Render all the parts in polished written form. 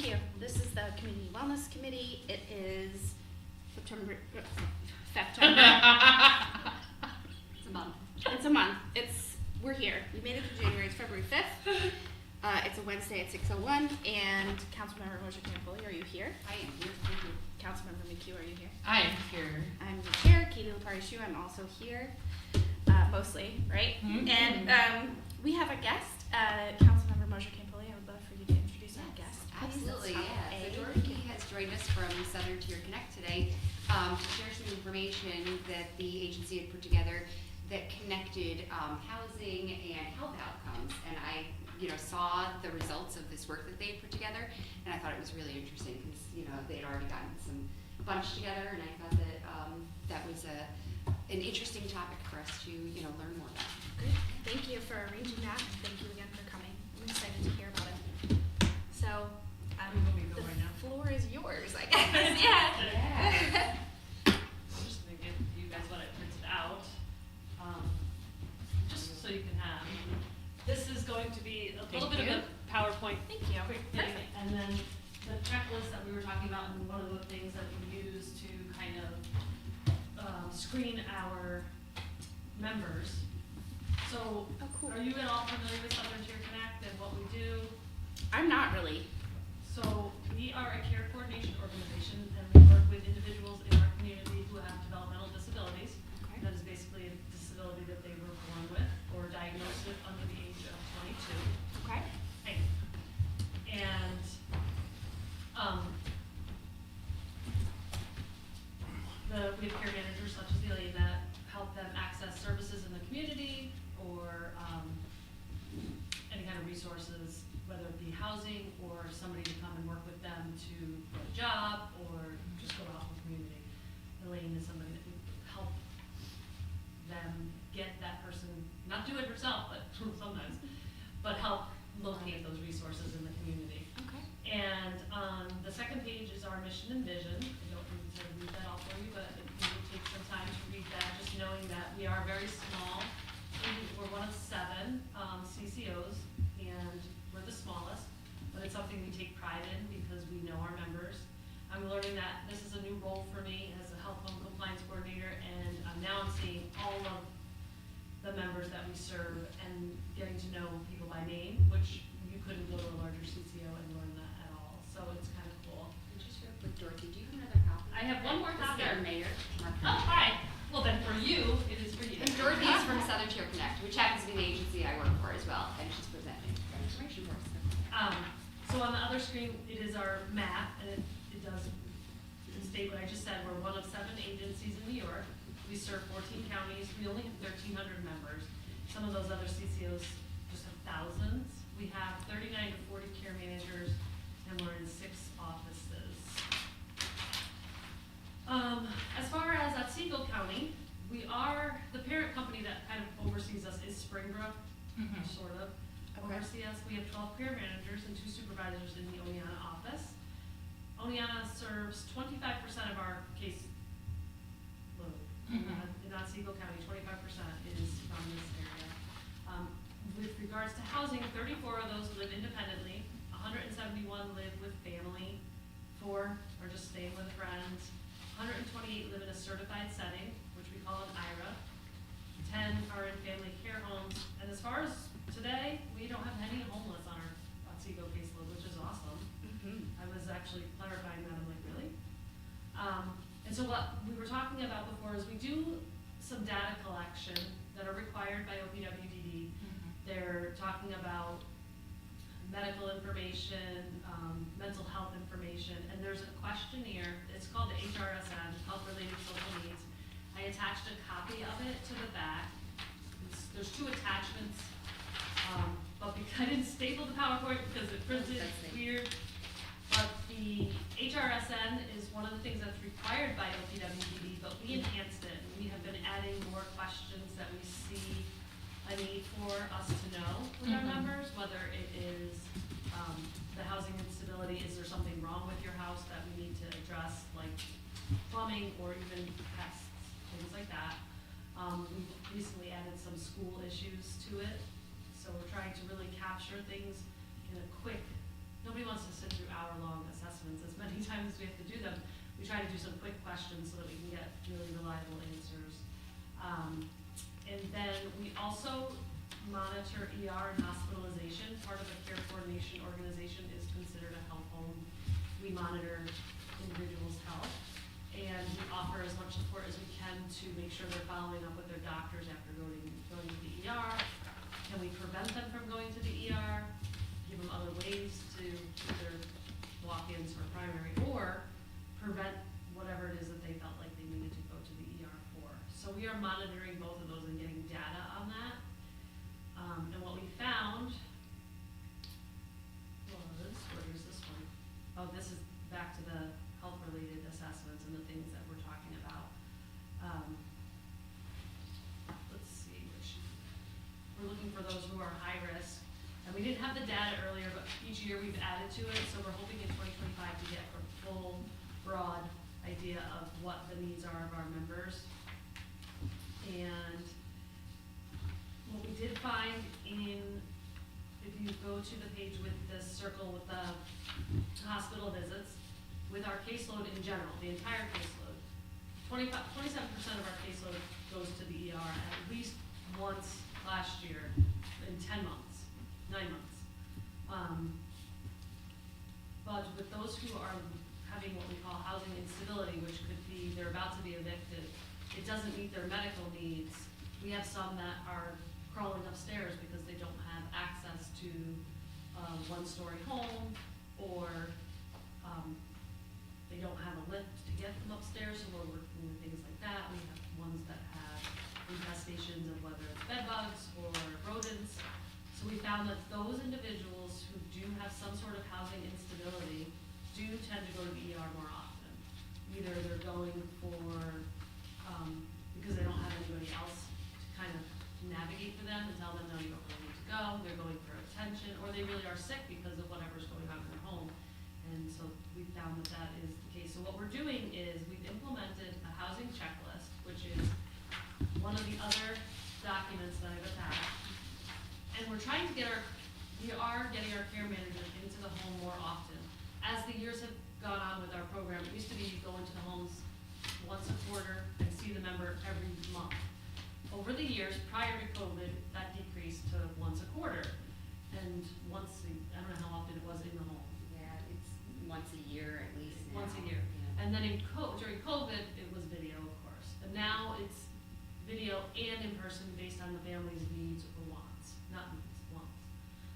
you. This is the Community Wellness Committee. It is September. It's a month. It's a month. We're here. We made it to January. It's February 5th. It's a Wednesday at 6:01. And Councilmember Moshe Campoli, are you here? I am here. Thank you. Councilmember McHugh, are you here? I am here. I'm here. Katie Lepari-Shu, I'm also here. Mostly, right? Mm-hmm. And we have a guest, Councilmember Moshe Campoli. I would love for you to introduce our guest. Absolutely, yeah. So Dorothy has joined us from Southern Tier Connect today to share some information that the agency had put together that connected housing and health outcomes. And I, saw the results of this work that they had put together, and I thought it was really interesting because, they had already gotten some bunch together, and I thought that that was an interesting topic for us to, learn more about. Good. Thank you for arranging that. Thank you again for coming. I'm excited to hear about it. So, the floor is yours, I guess. Yeah. I'm just gonna give you guys what I printed out, just so you can have. This is going to be a little bit of a PowerPoint. Thank you. Quick thing, and then the checklist that we were talking about, and one of the things that we use to kind of screen our members. So, Oh, cool. are you at all familiar with Southern Tier Connect and what we do? I'm not really. So we are a care coordination organization, and we work with individuals in our community who have developmental disabilities. Okay. That is basically a disability that they were born with or diagnosed with under the age of 22. Okay. Hey. And we have care managers such as Delia that help them access services in the community or any kind of resources, whether it be housing or somebody to come and work with them to get a job or just go out in the community. Elaine is somebody that can help them get that person, not do it herself, but sometimes, but help locate those resources in the community. Okay. And on the second page is our mission and vision. I don't need to read that all for you, but it will take some time to read that, just knowing that we are very small. We're one of 7 CCOs, and we're the smallest, but it's something we take pride in because we know our members. I'm learning that this is a new role for me as a health home compliance coordinator, and now I'm seeing all of the members that we serve and getting to know people by name, which you couldn't go to a larger CCO and learn that at all. So it's kind of cool. And just real quick, Dorothy, do you have another copy? I have one more copy. This is our mayor. Oh, hi. Well, then for you, it is for you. And Dorothy is from Southern Tier Connect, which happens to be the agency I work for as well, and she's presenting that information for us. So on the other screen, it is our map, and it does state what I just said. We're one of 7 agencies in New York. We serve 14 counties. We only have 1,300 members. Some of those other CCOs just have thousands. We have 39 to 40 care managers, and we're in 6 offices. As far as Otsego County, the parent company that kind of oversees us is Springbrook, sort of. Okay. Oversee us. We have 12 care managers and 2 supervisors in the Oneonta office. Oneonta serves 25% of our case load. In Otsego County, 25% is from this area. With regards to housing, 34 of those live independently, 171 live with family, 4 are just staying with friends, 128 live in a certified setting, which we call an IRA, 10 are in family care homes, and as far as today, we don't have any homeless on our Otsego caseload, which is awesome. I was actually clarifying that, I'm like, really? And so what we were talking about before is we do some data collection that are required by OPWDD. They're talking about medical information, mental health information, and there's a questionnaire. It's called the HRSN, Health Related Social Needs. I attached a copy of it to the back. There's 2 attachments, but I didn't staple the PowerPoint because it printed weird. But the HRSN is one of the things that's required by OPWDD, but we enhanced it. We have been adding more questions that we see a need for us to know with our members, whether it is the housing instability, is there something wrong with your house that we need to address, like plumbing or even pests, things like that. We've recently added some school issues to it, so we're trying to really capture things in a quick, nobody nobody wants to sit through hour-long assessments as many times as we have to do them. We try to do some quick questions so that we can get really reliable answers. And then we also monitor ER and hospitalization. Part of a care coordination organization is considered a health home. We monitor individuals' health, and we offer as much support as we can to make sure they're following up with their doctors after going to the ER. Can we prevent them from going to the ER? Give them other ways to either walk-ins for primary, or prevent whatever it is that they felt like they needed to go to the ER for. So we are monitoring both of those and getting data on that. And what we found was, where is this one? Oh, this is back to the health-related assessments and the things that we're talking about. Let's see, we're looking for those who are high risk. And we didn't have the data earlier, but each year we've added to it, so we're hoping in 2025 to get a full, broad idea of what the needs are of our members. And what we did find if you go to the page with this circle with the hospital visits, with our caseload in general, the entire caseload, 27% of our caseload goes to the ER at least once last year in 10 months, 9 months. But with those who are having what we call housing instability, which could be they're about to be evicted, it doesn't meet their medical needs. We have some that are crawling upstairs because they don't have access to a one-story home, or they don't have a lift to get them upstairs, so we're working with things like that. We have ones that have infestations of whether it's bed bugs or rodents. So we found that those individuals who do have some sort of housing instability do tend to go to the ER more often. Either they're going for, because they don't have anybody else to kind of navigate for them and tell them, no, you don't really need to go. They're going for attention, or they really are sick because of whatever's going on in their home. And so we found that that is the case. So what we're doing is we've implemented a housing checklist, which is one of the other documents that I've attached. And we're trying to get we are getting our care managers into the home more often. As the years have gone on with our program, it used to be you go into the homes once a quarter and see the member every month. Over the years, prior to COVID, that decreased to once a quarter. And I don't know how often it was in the home. Yeah, it's once a year at least now. Once a year. Yeah. And then during COVID, it was video, of course. And now it's video and in person based on the family's needs or wants, not needs, wants.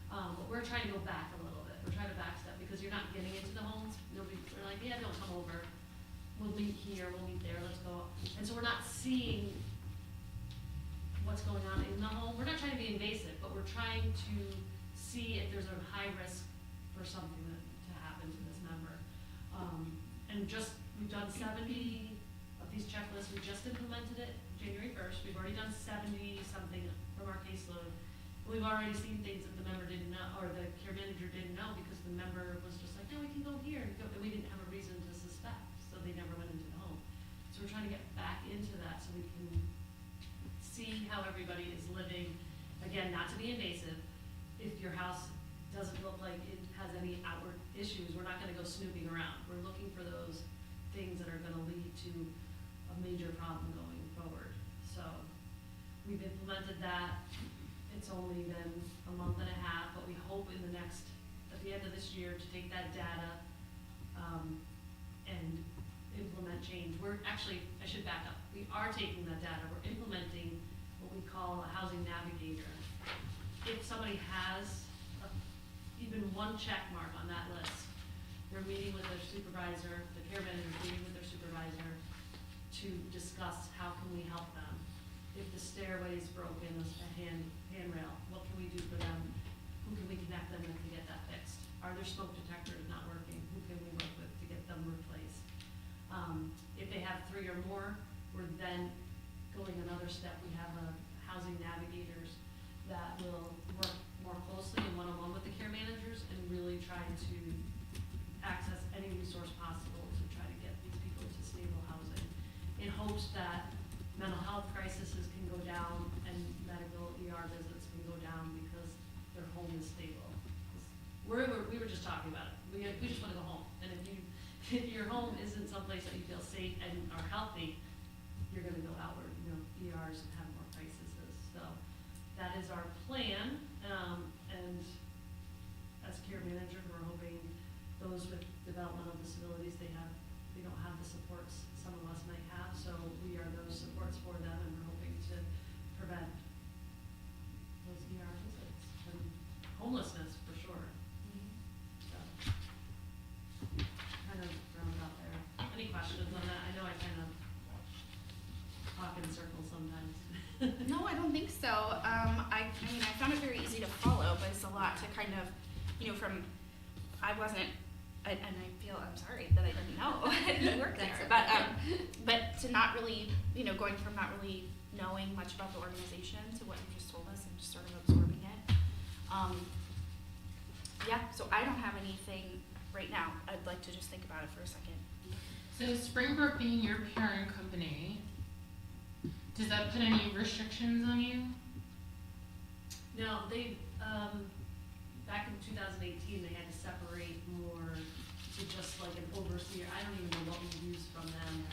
But we're trying to go back a little bit. We're trying to backstep because you're not getting into the homes. We're like, yeah, don't come over. We'll meet here, we'll meet there, let's go. And so we're not seeing what's going on in the home. We're not trying to be invasive, but we're trying to see if there's a high risk for something to happen to this member. And we've done 70 of these checklists. We just implemented it January 1st. We've already done 70 something from our caseload. We've already seen things that the member didn't know, or the care manager didn't know, because the member was just like, no, we can go here, and we didn't have a reason to suspect, so they never went into the home. So we're trying to get back into that so we can see how everybody is living. Again, not to be invasive. If your house doesn't look like it has any outward issues, we're not gonna go snooping around. We're looking for those things that are gonna lead to a major problem going forward. So we've implemented that. It's only been a month and a half, but we hope at the end of this year, to take that data and implement change. I should back up. We are taking that data, we're implementing what we call a housing navigator. If somebody has even one check mark on that list, they're meeting with their supervisor, the care manager is meeting with their supervisor to discuss how can we help them. If the stairway is broken, a handrail, what can we do for them? Who can we connect them with to get that fixed? Are their smoke detectors not working? Who can we work with to get them replaced? If they have 3 or more, we're then going another step. We have housing navigators that will work more closely and one-on-one with the care managers and really try to access any resource possible to try to get these people to stable housing, in hopes that mental health crises can go down and medical ER visits can go down because their home is stable. We were just talking about it. We just wanna go home, and if your home isn't someplace that you feel safe and are healthy, you're gonna go outward, ERs have more crises, so that is our plan, and as care manager, we're hoping those with developmental disabilities, they don't have the supports some of us might have, so we are those supports for them, and we're hoping to prevent those ER visits and homelessness for sure. So, kind of round out there. Any questions on that? I know I kind of talk in circles sometimes. No, I don't think so. I mean, I found it very easy to follow, but it's a lot to kind of, I wasn't, and I feel, I'm sorry that I didn't know you worked there, but to not really, going from not really knowing much about the organization to what you just told us and just sort of absorbing it. Yeah, so I don't have anything right now. I'd like to just think about it for a second. So Springbrook being your parent company, does that put any restrictions on you? No, they, back in 2018, they had to separate more to just like an overseer. I don't even know what we use from them.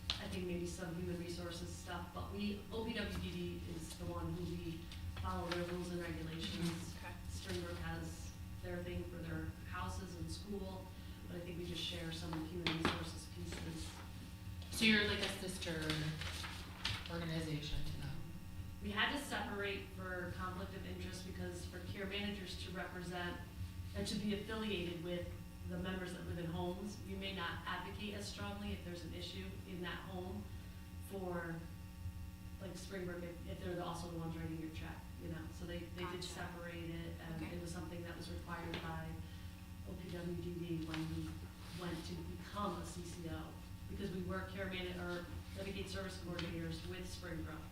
I think maybe some human resources stuff, but OPWDD is the one who we follow their rules and regulations. Okay. Springbrook has their thing for their houses and school, but I think we just share some human resources pieces. So you're like a sister organization to them? We had to separate for conflict of interest because for care managers to represent and to be affiliated with the members that live in homes, you may not advocate as strongly if there's an issue in that home for, like Springbrook, if they're also the ones writing your check, so they did Gotcha. separate it, and Okay. it was something that was required by OPWDD when we went to become a CCO, because we were or Medicaid service coordinators with Springbrook,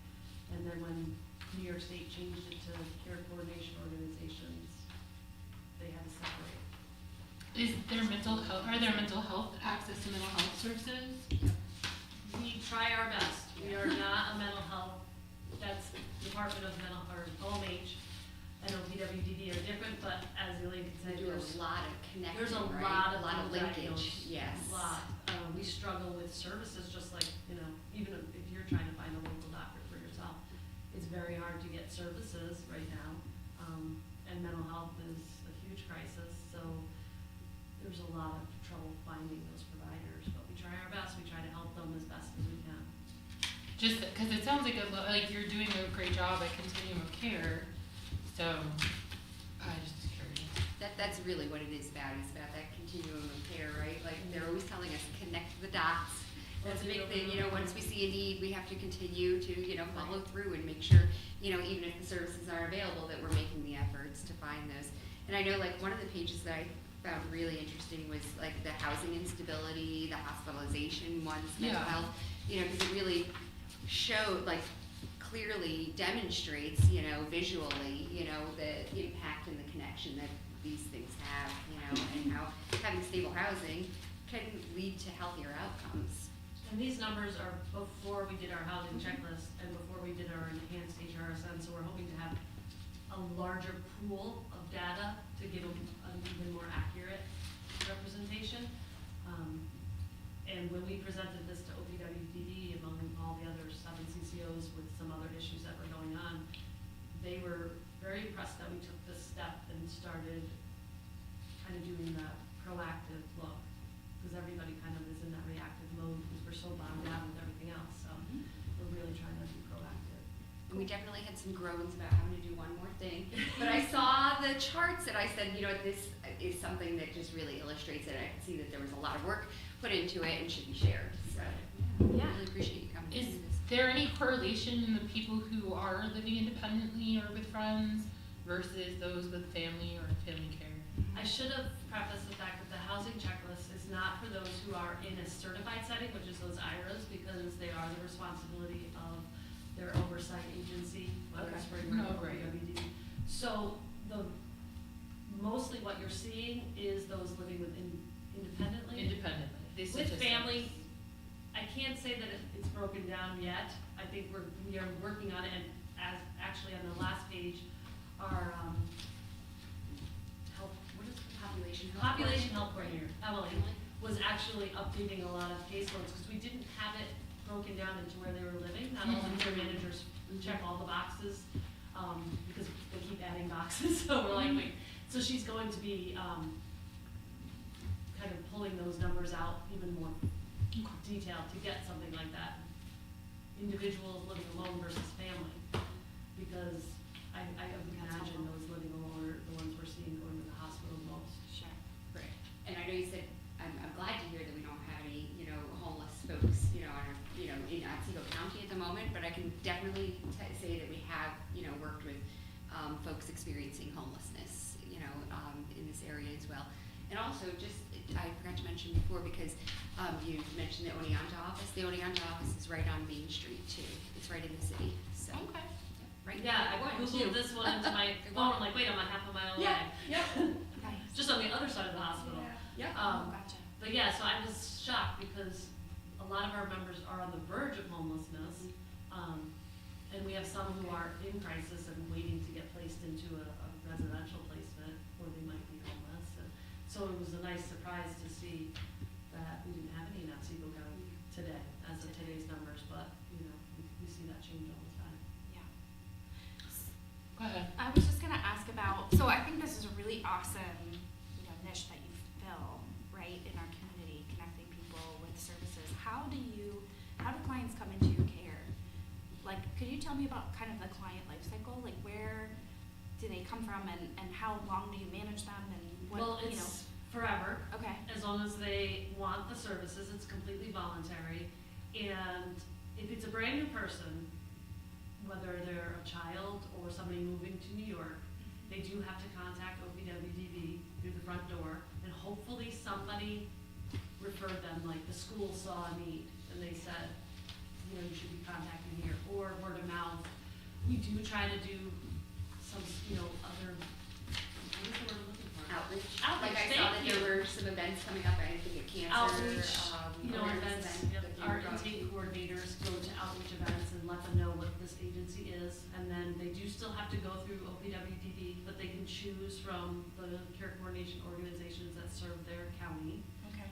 and then when New York State changed it to care coordination organizations, they had to separate. Are there mental health, access to mental health services? We try our best. We are not a mental health, that's Department of Mental, or OMH and OPWDD are different, but as Elaine said, We do a lot of connecting, there's a right? lot of linkage, diagnosed. yes. A lot. We struggle with services, just like, even if you're trying to find a local doctor for yourself, it's very hard to get services right now. And mental health is a huge crisis, so there's a lot of trouble finding those providers, but we try our best. We try to help them as best as we can. Just because it sounds like you're doing a great job at Continuum of Care, so I just curious. That's really what it is about. It's about that continuum of care, right? Like they're always telling us, connect the dots. That's a big thing, once we see a need, we have to continue to, follow through and make sure, even if the services are available, that we're making the efforts to find those. And I know like one of the pages that I found really interesting was like the housing instability, the hospitalization ones, mental Yeah. health, because it really showed, like clearly demonstrates, visually, the impact and the connection that these things have, and how having stable housing can lead to healthier outcomes. And these numbers are before we did our housing checklist and before we did our enhanced HRSN, so we're hoping to have a larger pool of data to give an even more accurate representation. And when we presented this to OPWDD, among all the other 7 CCOs with some other issues that were going on, they were very impressed that we took this step and started kind of doing that proactive look, because everybody kind of is in that reactive mode because we're so bogged down with everything else, so we're really trying to be proactive. And we definitely had some groans about having to do one more thing. But I saw the charts and I said, this is something that just really illustrates it. I could see that there was a lot of work put into it and should be shared. So, Yeah. I really appreciate you coming to Is do this. there any correlation in the people who are living independently or with friends versus those with family or family care? I should have prefaced the fact that the housing checklist is not for those who are in a certified setting, which is those IRAs, because they are the responsibility of their oversight agency, whether it's Springbrook Oh, or right. WDD. So mostly what you're seeing is those living independently. Independently. These With statistics. family, I can't say that it's broken down yet. I think we are working on it, and as actually on the last page, our health, what is the Population Population health coordinator, Emily, was actually updating a lot of caseloads, because we didn't have it broken down into where they were living. Not all the care managers check all the boxes, because they keep adding boxes, so we're like, wait. So she's going to be, kind of pulling those numbers out even more detailed to get something like that. Individuals living alone versus family, because I would imagine those living alone are the ones we're seeing going to the hospital most. Sure. Right. And I know you said, I'm glad to hear that we don't have any, homeless folks, in Otsego County at the moment, but I can definitely say that we have, worked with, folks experiencing homelessness, in this area as well. And also, I forgot to mention before, because, you mentioned the Oneonta office. The Oneonta office is right on Main Street too. It's right in the city, so. Okay. Right. Yeah, I Googled this one into my phone, I'm like, wait, I'm a half a mile away. Yeah. Nice. Just on the other side of the hospital. Yeah. Gotcha. But yeah, so I was shocked because a lot of our members are on the verge of homelessness. And we have some who are in crisis and waiting to get placed into a residential placement where they might be homeless. And so it was a nice surprise to see that we didn't have any in Otsego County today, as of today's numbers, but, we see that change all the time. Yeah. Go ahead. I was just gonna ask about, so I think this is a really awesome, niche that you fill, right, in our community, connecting people with services. How do clients come into your care? Like, could you tell me about kind of the client life cycle? Like, where do they come from, and how long do you manage them, and what, Well, it's forever. Okay. As long as they want the services, it's completely voluntary. And if it's a brand new person, whether they're a child or somebody moving to New York, they do have to contact OPWDB through the front door, and hopefully somebody referred them, like the school saw a need, and they said, you should be contacting here, or word of mouth. We do try to do some, other, what is the word I'm looking for? Outreach. Outreach, Like I saw that thank you. there were some events coming up, I think at cancer. Outreach, awareness events, event yep, that they our brought. intake coordinators go to outreach events and let them know what this agency is, and then they do still have to go through OPWDD, but they can choose from the care coordination organizations that serve their county. Okay.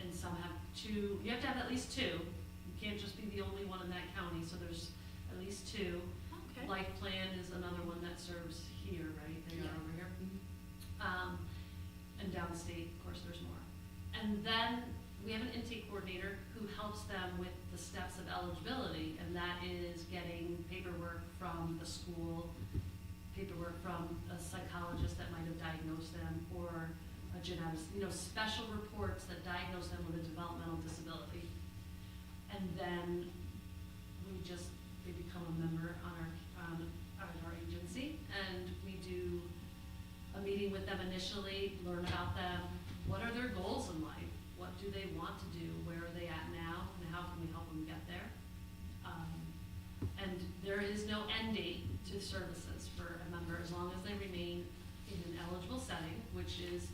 And some have two, you have to have at least two, you can't just be the only one in that county, so there's at least two. Okay. Life Plan is another one that serves here, right, they are Yeah. over here. Mhm. And downstate, of course, there's more. And then we have an intake coordinator who helps them with the steps of eligibility, and that is getting paperwork from the school, paperwork from a psychologist that might have diagnosed them, or a geneticist, special reports that diagnose them with a developmental disability. And then they become a member on our agency, and we do a meeting with them initially, learn about them, what are their goals in life, what do they want to do, where are they at now, and how can we help them get there. And there is no end date to services for a member, as long as they remain in an eligible setting, which is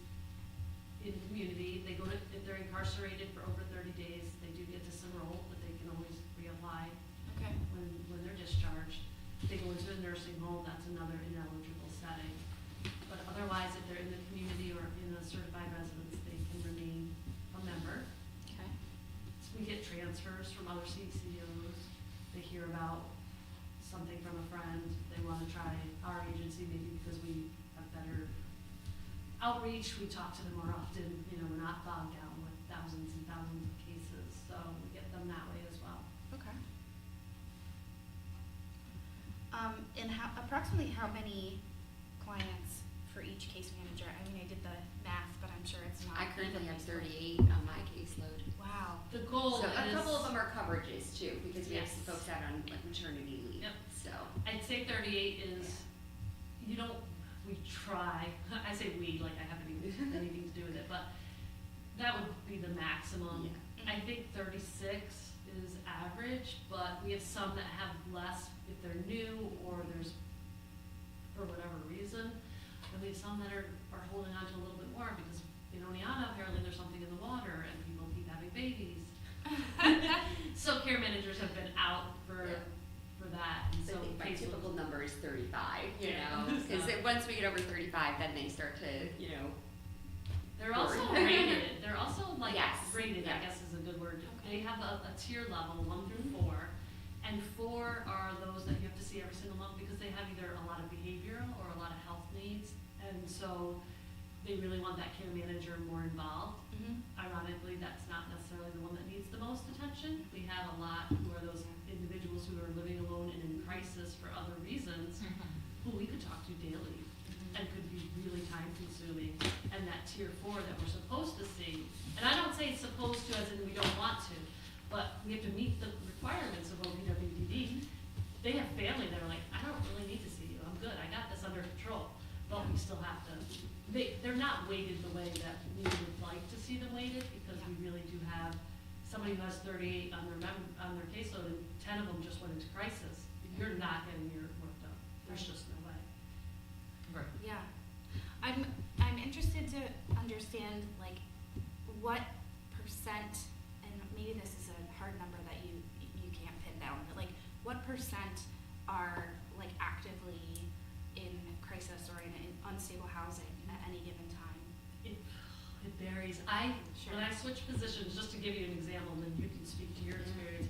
in the community. They go to, if they're incarcerated for over 30 days, they do get disenrolled, but they can always reapply Okay. when they're discharged. If they go into a nursing home, that's another ineligible setting. But otherwise, if they're in the community or in a certified residence, they can remain a member. Okay. So we get transfers from other CCOs. They hear about something from a friend, they want to try our agency, maybe because we have better outreach, we talk to them more often, we're not bogged down with thousands and thousands of cases, so we get them that way as well. Okay. And approximately how many clients for each case manager? I mean, I did the math, but I'm sure it's not. I currently have evenly 38 split. on my caseload. Wow. The goal So is. a couple of them are coverages too, because we have some Yes. folks out on like maternity leave. Yep. So, I'd say 38 is, we try, I say we, like I haven't even anything to do with it, but that would be the maximum. yeah. I think 36 is average, but we have some that have less if they're new or there's, for whatever reason. And we have some that are holding on to a little bit more because in Oneonta, apparently there's something in the water and people keep having babies. So care managers have been out for that, and So so I think my caseloads- typical number is 35, Yeah. because once we get over 35, then they start to, They're also Word. rated, they're also like Yes, rated, I yes. guess is a good word. Okay. They have a tier level, 1 through 4, and 4 are those that you have to see every single month because they have either a lot of behavioral or a lot of health needs, and so they really want that care manager more involved. Mhm. Ironically, that's not necessarily the one that needs the most attention. We have a lot who are those individuals who are living alone and in crisis for other reasons, who we could talk to daily and could be really time consuming. And that tier 4 that we're supposed to see, and I don't say supposed to as in we don't want to, but we have to meet the requirements of OPWDD. They have family that are like, I don't really need to see you, I'm good, I got this under control. But we still have to, they're not weighted the way that we would like to see them weighted, because we really do have somebody who has 38 on their caseload, and 10 of them just went into crisis. You're not getting your work done, there's just no way. Right. Yeah. I'm interested to understand, like, what percent, and maybe this is a hard number that you can't pin down, but like, what percent are like actively in crisis or in unstable housing at any given time? It varies. Sure. When I switched positions, just to give you an example, and then you can speak to your experience,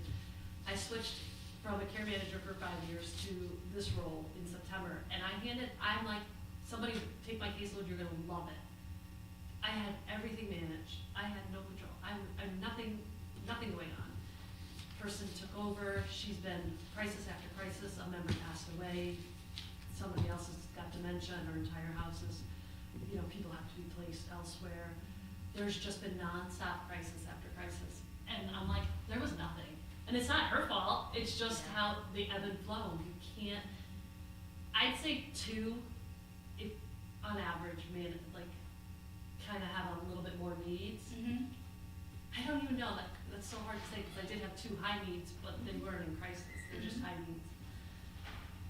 I switched from a care manager for 5 years to this role in September, and I'm like, somebody take my caseload, you're gonna love it. I had everything managed. I had no control. I'm nothing going on. Person took over, she's been crisis after crisis, a member passed away, somebody else has got dementia and her entire house is, people have to be placed elsewhere. There's just been nonstop crisis after crisis. And I'm like, there was nothing. And it's not her fault, it's just how they ebb and flow. You can't, I'd say 2, if on average, kind of have a little bit more needs. Mm-hmm. I don't even know, that's so hard to say, because I did have 2 high needs, but they weren't in crisis, they're just high needs.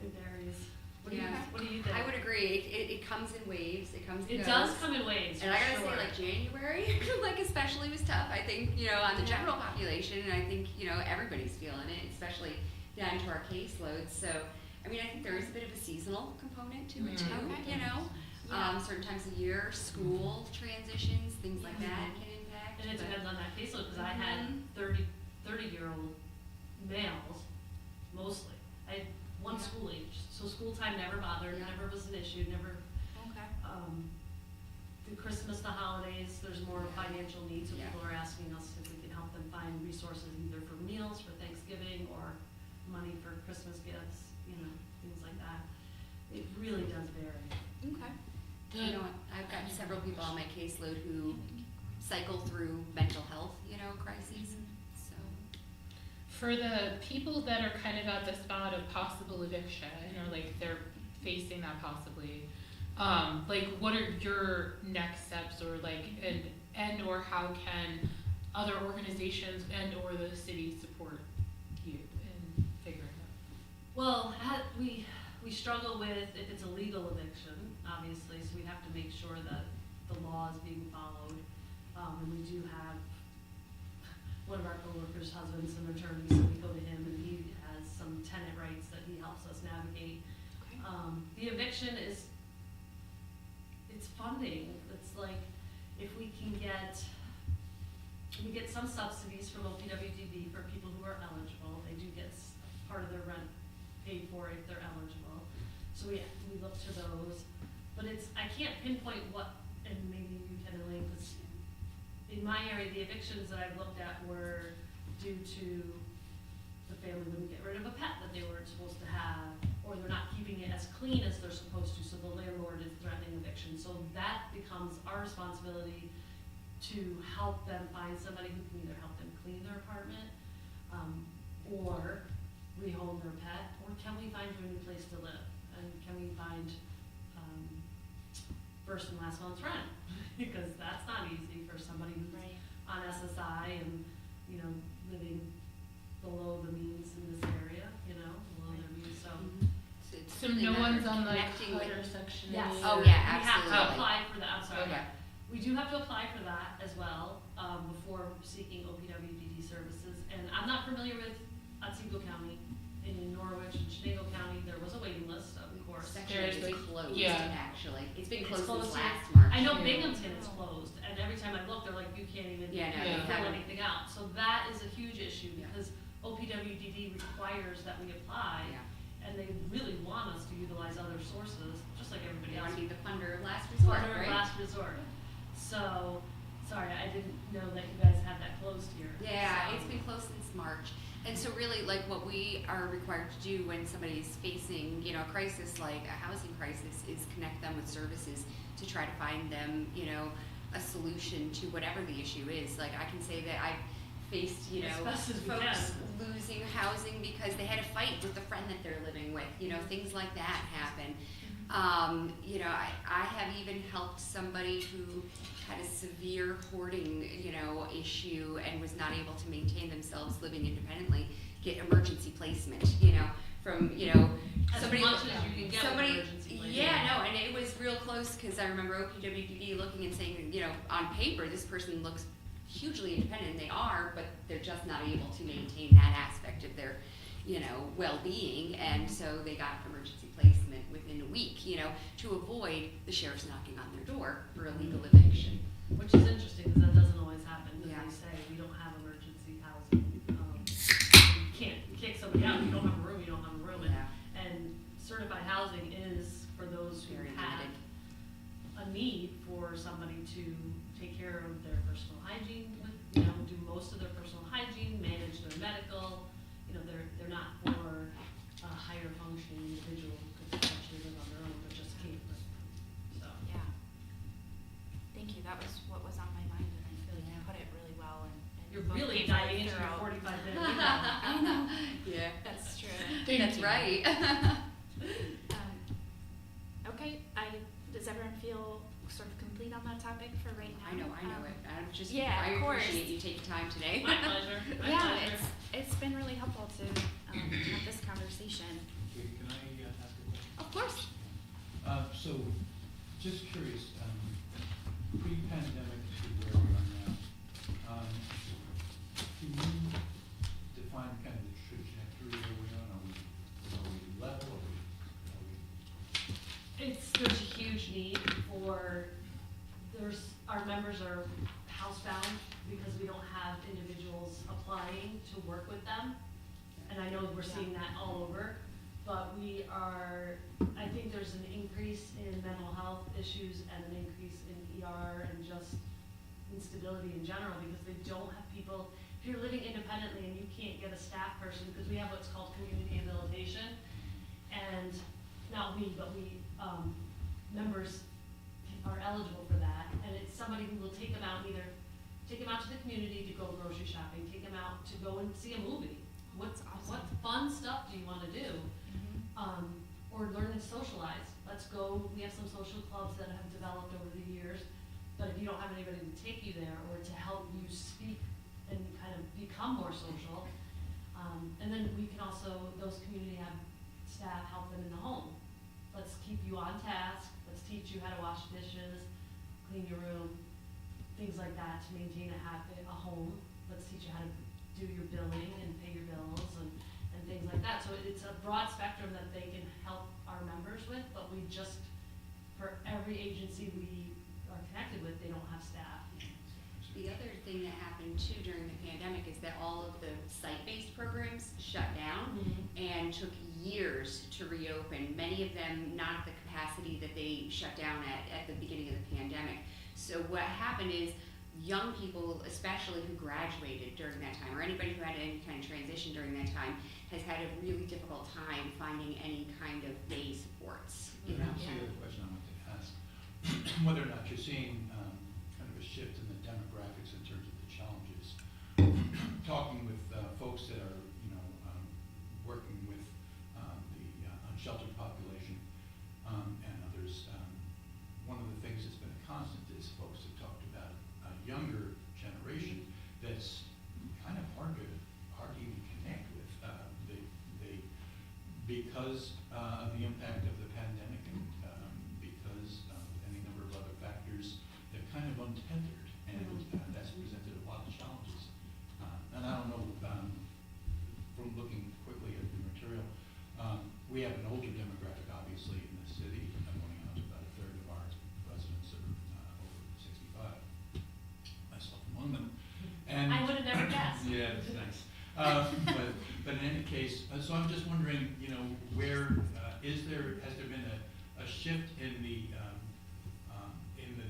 It varies. What do you think? I would agree. It comes in waves. It comes. It goes. does come in waves, And for I gotta sure. say, like January, like especially was tough. I think on the general population, and I think everybody's feeling it, especially down to our caseloads. So I mean, I think there is a bit of a seasonal component to it too. Okay. Certain times of year, school transitions, things like that can impact. And it but- depends on that caseload, because I had 30-year-old males, mostly. I had one Yeah. school age, so school time never bothered, Yeah. never was an issue, never, Okay. the Christmas, the holidays, there's more financial needs, so Yeah. people are asking us if we can help them find resources either for meals, for Thanksgiving, or money for Christmas gifts, things like that. It really does vary. Okay. I've got several people on my caseload who cycle through mental health, crises. So For the people that are kind of at the spot of possible eviction, or like they're facing that possibly, like what are your next steps, or like and or how can other organizations and or the city support you in figuring out? Well, we struggle with if it's a legal eviction, obviously, so we have to make sure that the law is being followed. And we do have one of our coworkers' husbands, an attorney, so we go to him and he has some tenant rights that he helps us navigate. Okay. The eviction it's funding. It's like if we get some subsidies from OPWDD for people who are eligible. They do get part of their rent paid for if they're eligible. So we look to those. But I can't pinpoint what, and maybe you can, Elaine, because in my area, the evictions that I've looked at were due to the family wouldn't get rid of a pet that they weren't supposed to have, or they're not keeping it as clean as they're supposed to, so the landlord is threatening eviction. So that becomes our responsibility to help them find somebody who can either help them clean their apartment, or rehome their pet, or can we find you a new place to live? And can we find first and last month's rent? Because that's not easy for somebody who's Right. on SSI and, living below the means in this area, below their means, so. it's So really no a matter one's of on like connecting with- HUD or Section Yes. 8 Oh, or- yeah, We have to absolutely. apply for that, I'm sorry. Okay. We do have to apply for that as well, before seeking OPWDD services. And I'm not familiar with Otsego County. In Norwich and Shenango County, there was a waiting list, of course. Section There's 8 like- is closed, yeah. actually. It's been It's closed closed since here. last March. I know Yeah. Binghamton is closed, and time I look, they're like, you can't even Yeah, no, Yeah. fill exactly. anything out. So that is a huge issue Yeah. because OPWDD requires that we apply, Yeah. and they really want us to utilize other sources, just like everybody You else. want to be the funder of last resort, Funder of right? last resort. So, sorry, I didn't know that you guys had that closed here. Yeah, So- it's been closed since March. And so really, like, what we are required to do when somebody is facing, you know, a crisis like a housing crisis is connect them with services to try to find them, you know, a solution to whatever the issue is. Like, I can say that I've faced, you know, As best as we folks can. losing housing because they had a fight with the friend that they're living with. You know, things like that happen. You know, I have even helped somebody who had a severe hoarding, you know, issue and was not able to maintain themselves living independently, get emergency placement, you know, from, you know, As somebody. much as you can get with Somebody, emergency placement. yeah, no, and it was real close because I remember OPWDD looking and saying, you know, on paper, this person looks hugely independent, and they are, but they're just not able to maintain that aspect of their, you know, well-being, and so they got emergency placement within a week, you know, to avoid the sheriff's knocking on their door for a legal eviction. Which is interesting, because that doesn't always happen, because Yeah. they say we don't have emergency housing. You can't kick somebody out, you don't have a room, you don't have a room. Yeah. And certified housing is for those who Very have limited. a need for somebody to take care of their personal hygiene, you know, do most of their personal hygiene, manage their medical. You know, they're not for a higher functioning individual who could potentially live on their own, but just can't. So. Yeah. Thank you, that was what was on my mind, and I feel like you Yeah. put it really well, and You're both really gave very diving into your thorough- 45-minute I email. know, Yeah. that's true. Thank That's you. right. Okay, does everyone feel sort of complete on that topip for right now? I know it. I'm just, yeah, I of course. appreciate you taking time today. My pleasure. My Yeah, pleasure. it's been really helpful to have this conversation. Okay, can I ask a question? Of course. So, just curious, pre-pandemic to where we are now, can you define kind of the trajectory that we're on? Are we level? There's a huge need for, our members are housebound because we don't have individuals applying to work with them. And I know we're seeing that all over, but I think there's an increase in mental health issues and an increase in ER and just instability in general because they don't have people. If you're living independently and you can't get a staff person, because we have what's called community habilitation, and not we, but members are eligible for that, and it's somebody who will take them out to the community to go grocery shopping, take them out to go and see a movie. What fun stuff do you wanna do? Or learn and socialize. Let's go, we have some social clubs that have developed over the years, but if you don't have anybody to take you there or to help you speak and kind of become more social, and then we can also, those community have staff help them in the home. Let's keep you on task, let's teach you how to wash dishes, clean your room, things like that to maintain a home. Let's teach you how to do your billing and pay your bills and things like that. So it's a broad spectrum that they can help our members with, but for every agency we are connected with, they don't have staff. The other thing that happened too during the pandemic is that all of the site-based programs shut down and took years to reopen, many of them not at the capacity that they shut down at the beginning of the pandemic. So what happened is young people, especially who graduated during that time, or anybody who had any kind of transition during that time, has had a really difficult time finding any kind of day supports, you know? That's the other question I wanted to ask. Whether or not you're seeing kind of a shift in the demographics in terms of the challenges. Talking with folks that are, working with the unsheltered population and others, one of the things that's been a constant is folks have talked about a younger generation that's kind of hard to even connect with. Because of the impact of the pandemic and because of any number of other factors, they're kind of untethered, and that's presented a lot of challenges. And I don't know, from looking quickly at the material, we have an older demographic, obviously, in the city. I'm going out to about a third of our residents are over 65. But in any case, so I'm just wondering, you know, where, has there been a shift in the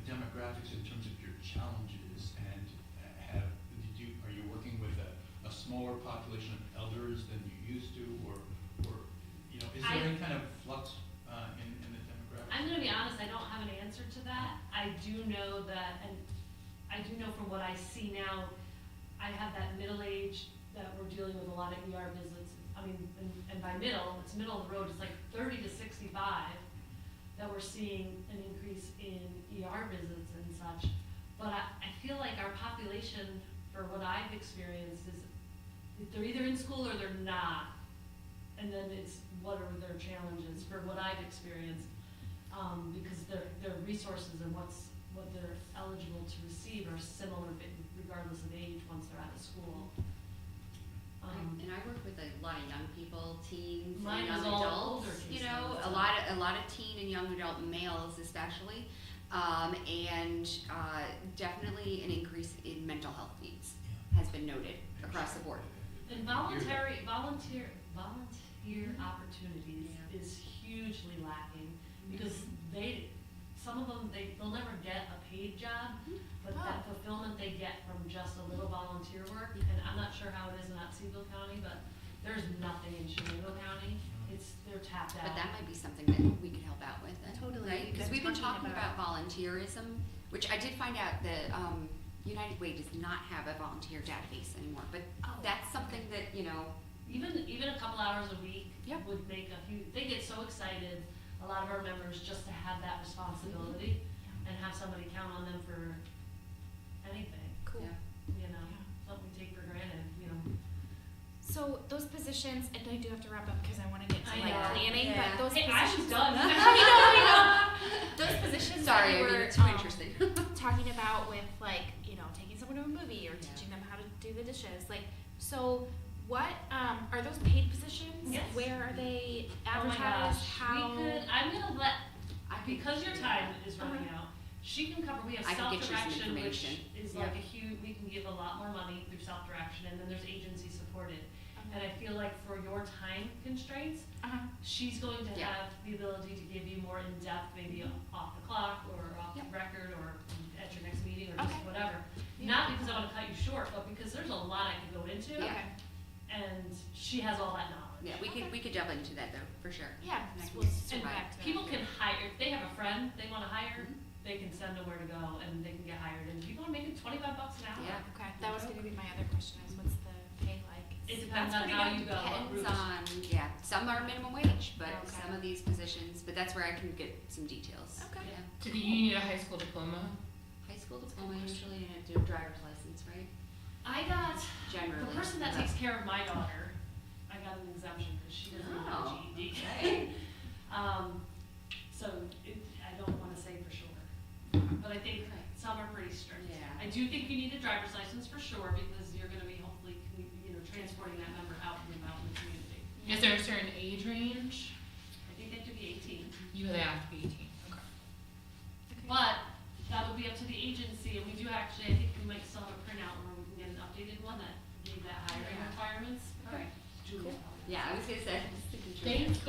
demographics in terms of your challenges? And are you working with a smaller population of elders than you used to, or, you know, is there any kind of flux in the demographics? I'm gonna be honest, I don't have an answer to that. I do know that, and I do know from what I see now, I have that middle age that we're dealing with a lot of ER visits. I mean, and by middle, it's middle of the road, it's like 30 to 65 that we're seeing an increase in ER visits and such. But I feel like our population, for what I've experienced, is they're either in school or they're not. And then it's what are their challenges for what I've experienced, because their resources and what they're eligible to receive are similar regardless of age once they're out of school. And I work with a lot of young people, teens, and Mine young is all adults. older You kids, know, so a lot of teen and young adult males especially, and definity an increase in mental health needs has been noted across the board. And volunteer opportunities is hugely lacking, because some of them, they'll never get a paid job, but that fulfillment they get from just a little volunteer work, and I'm not sure how it is in Otsego County, but there's nothing in Shenango County. They're tapped out. But that might be something that we could help out with. Totally. Right? Because That's we've been talking talking about volunteerism, which I did find out that United Way does not have a volunteer database anymore, but that's something that, you know. Even a couple hours a week Yep. would make a huge, they get so excited, a lot of our members, just to have that responsibility and have somebody count on them for anything, Cool. Yeah. you know, something we take for granted, you know. So those positions, and I do have to wrap up because I want to get to I like know. planning, Yeah. but those Hey, I was positions. done. I know. Those positions Sorry, that I we mean, were it's too interesting. talking about with like, you know, taking someone to a movie or Yeah. teaching them how to do the dishes. Like, so what, are those paid positions? Yes. Where are they Oh my advertised? gosh, How? I'm gonna let, because your time is Uh-huh. running out, she can cover, we have I can get you some self-direction, which information. is Yeah. like a huge, we can give a lot more money through self-direction, and then there's agency supported. And I feel like for your time constraints, Uh-huh. she's going to Yeah. have the ability to give you more in-depth, maybe off the clock or off the Yep. record or at your next meeting or just Okay. whatever. Yeah. Not because I wanna cut you short, but because there's a lot I could go into. Yeah. Okay. And she has all that knowledge. Yeah, we could delve into that though, for sure. Yeah, And I can we'll get circle some back to that. People can hire, if they have a friend they wanna hire, Mhm. they can send them where to go and they can get hired. And people are making $25 an hour. Yeah. Okay, that was gonna be my other question is what's the pay like? It depends That's on pretty how good. you go, what Depends route. on, yeah, some are minimum wage, but Okay. some of these positions, but that's where I can get some details. Okay. Yeah. Do you need a high school diploma? High school diploma usually and a driver's license, right? I got, Generally. the person that but- takes care of my daughter, I got an exemption because she doesn't have a Oh, GED. okay. So I don't wanna say for sure, but I think Okay. some are pretty strict. Yeah. I do think you need a driver's license for sure because you're gonna be hopefully, you know, transporting that member out and about in the community. Is there a certain age range? I think they have to be 18, You would have to be 18. Okay. but that would be up to the agency, and we do actually, I think we might still have a printout where we can get an updated one that gave that hiring Yeah. requirements. Okay. Julia. Yeah, I was gonna say, just to control. Thank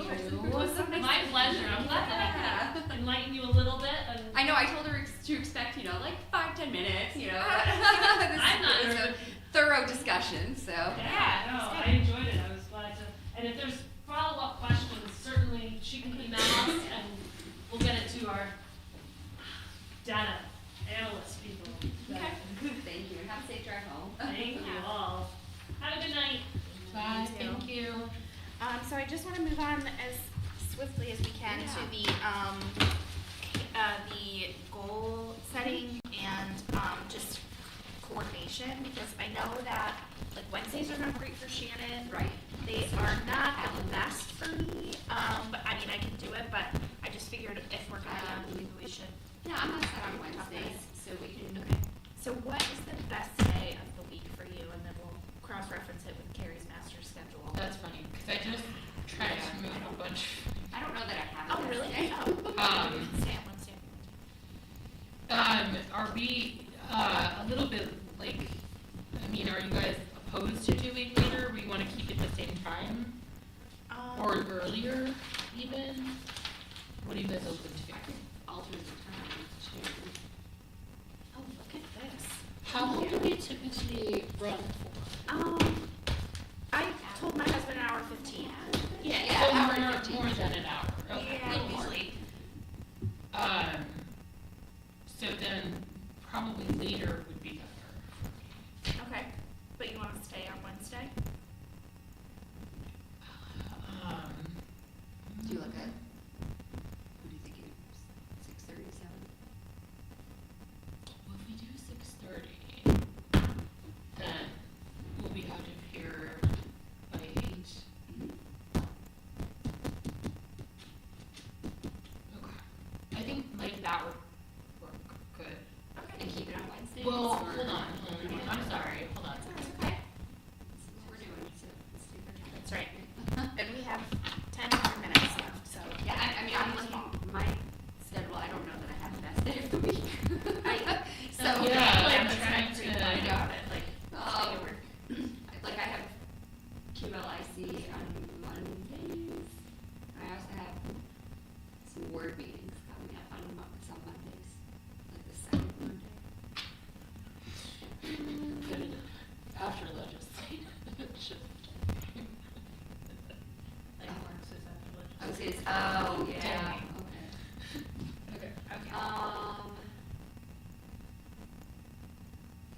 you. My pleasure, I'm glad that I could enlighten you a little bit, and I know, I told her to expect, you know, like 5-10 minutes, you know. I'm not This is a nervous. thorough discussion, so. yeah, no, it's I good. enjoyed it, I was glad to, and if there's follow-up questions, certainly she can email us, and we'll get it to our data analyst people. Okay. Thank you, and have a safe drive home. Thank you all. Have a good night. Bye. You too. Thank you. So I just want to move on as swiftly as we can to the goal setting and just coordination, because I know that like Wednesdays are not great for Shannon. Right. They are not the best for me, but I mean I can do it, but I just figured if we're gonna maybe we should. Yeah, I'm not set on Wednesdays, so we can. Okay. So what is the best day of the week for you, and then we'll cross-reference it with Carrie's master schedule. That's funny because I just tried to move a bunch. I don't know that I have. Oh, it really? Wednesday. Oh. Wednesday. Are we a little bit like? I mean, are you guys opposed to doing later? wanna keep it the same time, or earlier even? What are you guys open to? Alternate times too. Oh, look at this. How long do we typically run for? I told my husband an hour 15. Yeah, So hour more, 15. more than an hour, okay. Yeah, little more. usually. So then probably later would be better. Okay, but you want to stay on Wednesday? Do you look at, what do you think, 6:30, 7? Well, if we do 6:30, then we'll be out of here by 8. Okay. I think like that would work good. And keep it on Wednesdays? Well, or- hold on. I'm sorry, hold on. That's okay. This is what we're doing, so let's take our time. That's right. And we have 10 more minutes left, so. Yeah, I mean, I'm looking at my schedule, I don't know that I have the best day of the week. So, Yeah, like, I'm I'm trying to to- find out it, like, um, like I have QLIC on Mondays. I also have some word meetings coming up on some Mondays, like the second Monday. Good. After legislative shift. Like Mark's is after lunch. Oh, it's, oh, yeah, Dang. okay. Okay. okay. I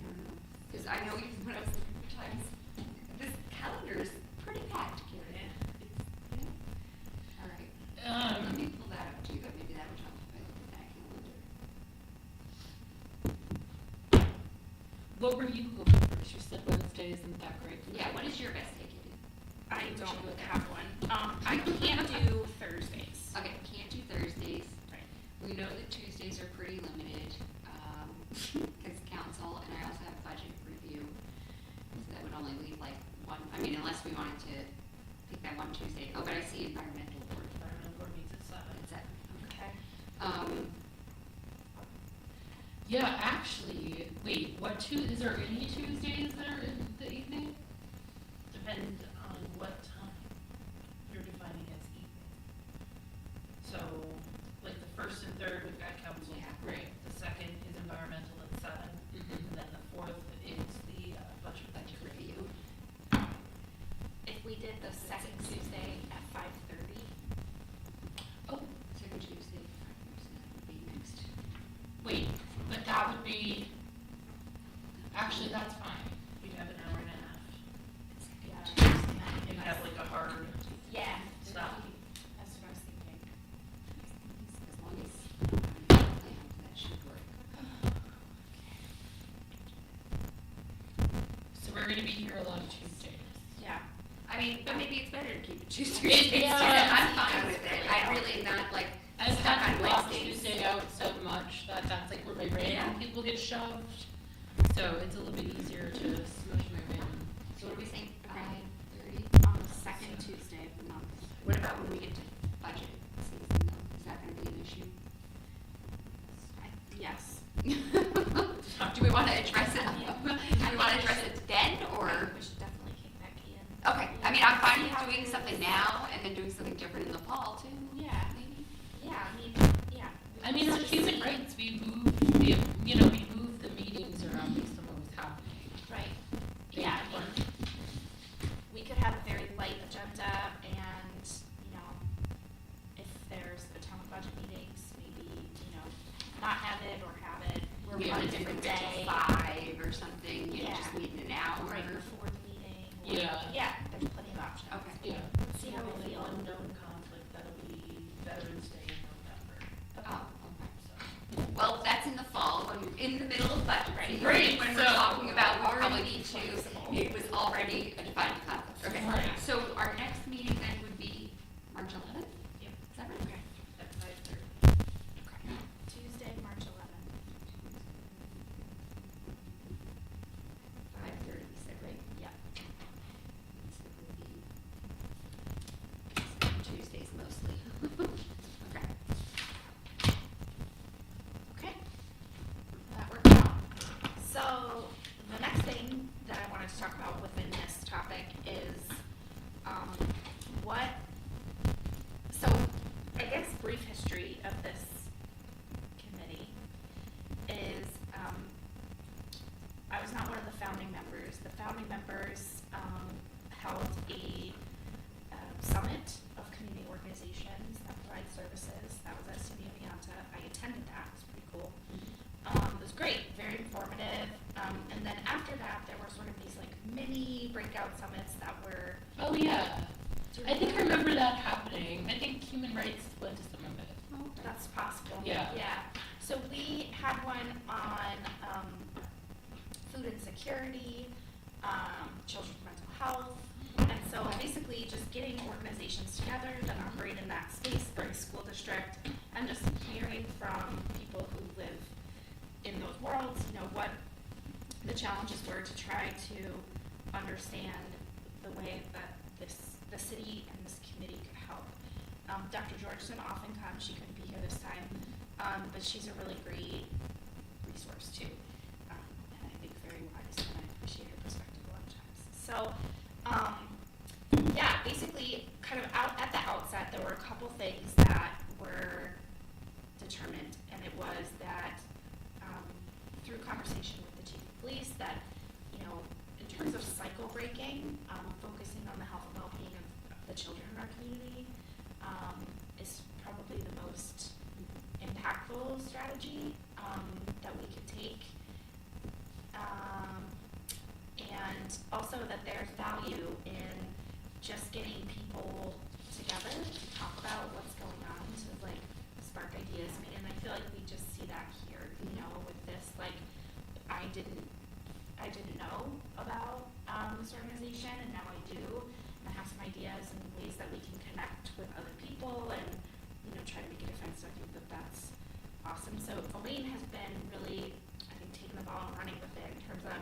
don't know, cause I know even when I was looking for times, this calendar is pretty packed, Karen. It's, all right. Let me pull that up too, but maybe that would help if I look at that calendar. What were you hoping for? You said Wednesday, isn't that great? Yeah, what is your best day, Katie? I don't have one. I can't do Thursdays. Okay, can't do Thursdays. Right. We know that Tuesdays are pretty limited, because council, and I also have budget review. So that would only leave like one, I mean, unless we wanted to pick that one Tuesday. Oh, but I see environmental board. Environmental board meets at 7. It's at, Okay. Yeah, actually, wait, is there any Tuesdays that are in the evening? Depends on what time you're defining as evening. So, like the first and third, we've got council. Yeah. Right. The second is environmental at 7, and then the fourth is the budget. budget review. If we did the second Tuesday at 5:30, Oh, Second Tuesday, so that would be next. wait, but that would be, actually, that's fine. You'd have an hour and a half. yeah. You'd have like a hard Yeah. stop. That's what I was thinking. As long as, that should work. So we're gonna be here a lot of Tuesdays. Yeah. I mean, but maybe it's better to keep it Tuesdays. Yeah. I'm fine with it. I really not like I've stuck had on to block Wednesdays. Tuesday out so much that that's like where my random Yeah. people get shoved. So it's a little bit easier to smush my random. So what are we saying, Okay. 5:30? On the second Tuesday of the month. What about when we get to budget season though? Is that gonna be an issue? Yes. Do we wanna address it? Do we wanna address it then, or? We should definitely kick that key in. Okay, I mean, I'm fine with doing something now and then doing something different in the fall too. Yeah. Maybe. Yeah, I mean, yeah. I mean, on It's human just- rights, we move the meetings around based on what was happening. Right. Yeah, I mean, we could have a very light agenda and, if there's a ton of budget meetings, maybe, not have it or have it. We're Maybe on a like different move it day. to 5 or something, Yeah. just meeting an hour. Right before the meeting. or- Yeah. Yeah, there's plenty of options. Okay. Yeah. Let's see how we Only feel. unknown conflict, that'll be Veterans Day in November. Oh, okay. So, Well, that's in the fall, when we're in the middle of budget season. Great, When we're so- talking about, we probably Already need to, flexible. it was already a defined conflict. Okay, Right. so our next meeting then would be March 11th? Yep. Is that right? Okay. at 5:30. Tuesday, March 11th. 5:30, you said, right? Yeah. So it would be Tuesdays mostly. Okay. Okay. That worked out. So the next thing that I wanted to talk about within this next topic is, so I guess brief history of this committee is, I was not one of the founding members. The founding members, held a summit of community organizations that provide services. That was at SUNY Oneonta. I attended that. It was pretty cool. It was great, very informative. And then after that, there were sort of these like mini breakout summits that were. Oh yeah, I think I remember that happening. I think Human Rights went to some of it. Oh, that's possible. Yeah. Yeah. So we had one on food insecurity, children's mental health, and so basically just getting organizations together that operate in that space, very school district, and just hearing from people who live in those worlds, you know, what the challenges were to try to understand the way that the city and this committee could help. Dr. Georgeson often comes, she couldn't be here this time, but she's a really great resource too, and I think very wise, and I appreciate her perspective a lot of times. So, yeah, basically, kind of out at the outset, there were a couple things that were determined, and it was that through conversation with the chief of police, that, you know, in terms of cycle breaking, focusing on the health and well-being of the children in our community is probably the most impactful strategy that we could take. And also that there's value in just getting people together to talk about what's going on, to like spark ideas. And I feel like we just see that here, you know, with this, like, I didn't know about this organization, and now I do. I have some ideas and ways that we can connect with other people and, you know, try to make a difference. So I think that that's awesome. So Elaine has been really, I think, taking the ball and running with it in terms of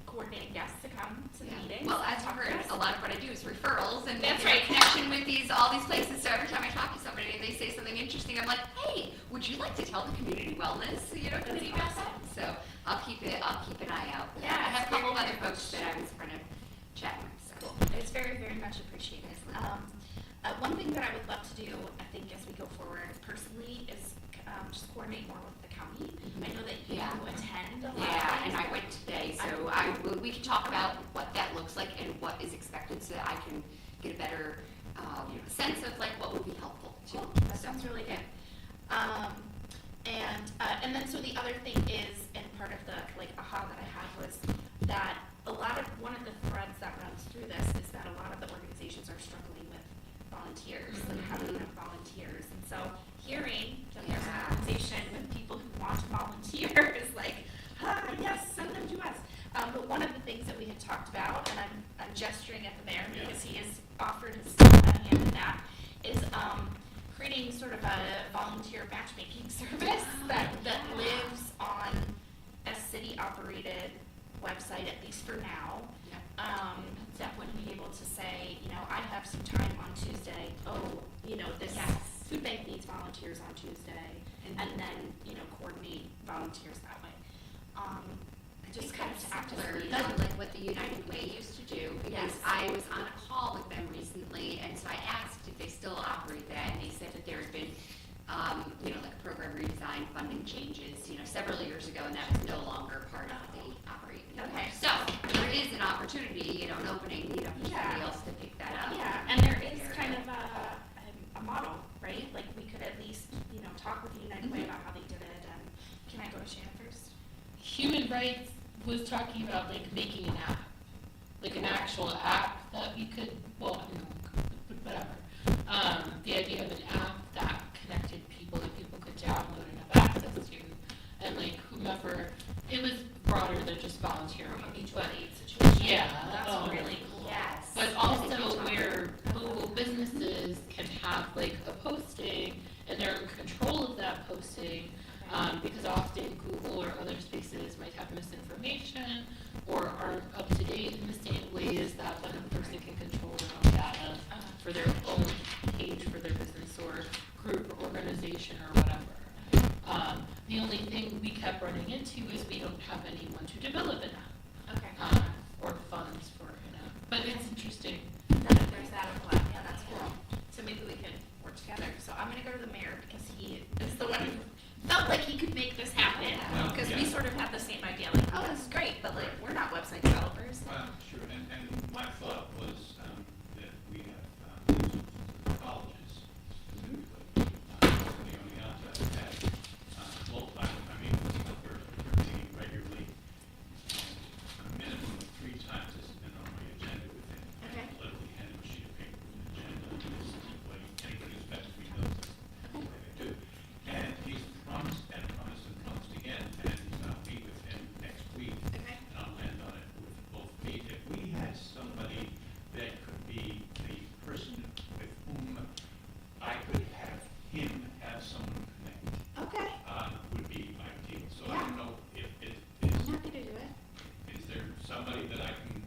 coordinating guests to come to the meetings. Well, as you heard, a lot of what I do is referrals and That's making a right. connection with all these places. So every time I talk to somebody and they say something interesting, I'm like, hey, would you like to tell the community wellness, committee about that? So I'll keep an eye out. Yeah, I have a couple of very other much. folks that I was kind of chatting with. So. Cool. It's very, very much appreciated. One thing that I would love to do, I think, as we go forward personally, is just coordinate more with the county. I know that you attend a lot. Yeah, and I went today, so we can talk about what that looks like and what is expected, so that I can get a better sense of like what would be helpful too. Cool. That sounds really good. And then so the other thing is, and part of the like aha that I had was that one of the threads that runs through this is that a lot of the organizations are struggling with volunteers, like having enough volunteers. And so hearing that there's an organization with people who want to volunteer is like, yes, send them to us. But one of the things that we had talked about, and I'm gesturing at the mayor because he has offered his hand in that, is creating sort of a volunteer matchmaking service that lives on a city-operated website, at least for now. That would be able to say, you know, I have some time on Tuesday. Oh, you know, this food bank needs volunteers on Tuesday, and then, you know, coordinate volunteers that way. Just kind of to act as a Similar lead. to like what the United Way used to do, because Yes. I was on a call with them recently, and so I asked if they still operate that, and they said that there had been, like a program redesign, funding changes, several years ago, and that was no longer part of what they operate anymore. Okay. So there is an opportunity, an opening, for somebody else to pick that up. Yeah, and there is kind of a model, right? Like, we could at least, talk with the United Way about how they did it, and can I go to Shannon first? Human Rights was talking about like making an app, like an actual app that we could, whatever. The idea of an app that connected people that people could download and have access to, and like whomever, it was broader than just volunteering. Mutual But aid situation. yeah, That's really cool. Yes. but also where local businesses can have like a posting and they're in control of that posting, because often Google or other spaces might have misinformation or aren't up to date in the same ways that one person can control their own data for their own page for their business or group or organization or whatever. The only thing we kept running into is we don't have anyone to develop an app. Okay. Or funds for an app. But sort of had the same idea, like, oh, this is great, but like, we're not website developers. Well, sure, and my thought was that we have colleges specifically, the only outside that we're meeting regularly, and a minimum of 3 times this has been on my agenda with him. Okay. Literally hand him a sheet of paper with an agenda, and this is what anybody who's best we knows what they do. And he's promised and promised and promised again, and I'll meet with him next week. Okay. And I'll land on it with both feet. If we had somebody that could be the person with whom I could have him have someone connect, Okay, would be ideal. So I Yeah. don't know if it I'm is, happy to do it. is there somebody that I can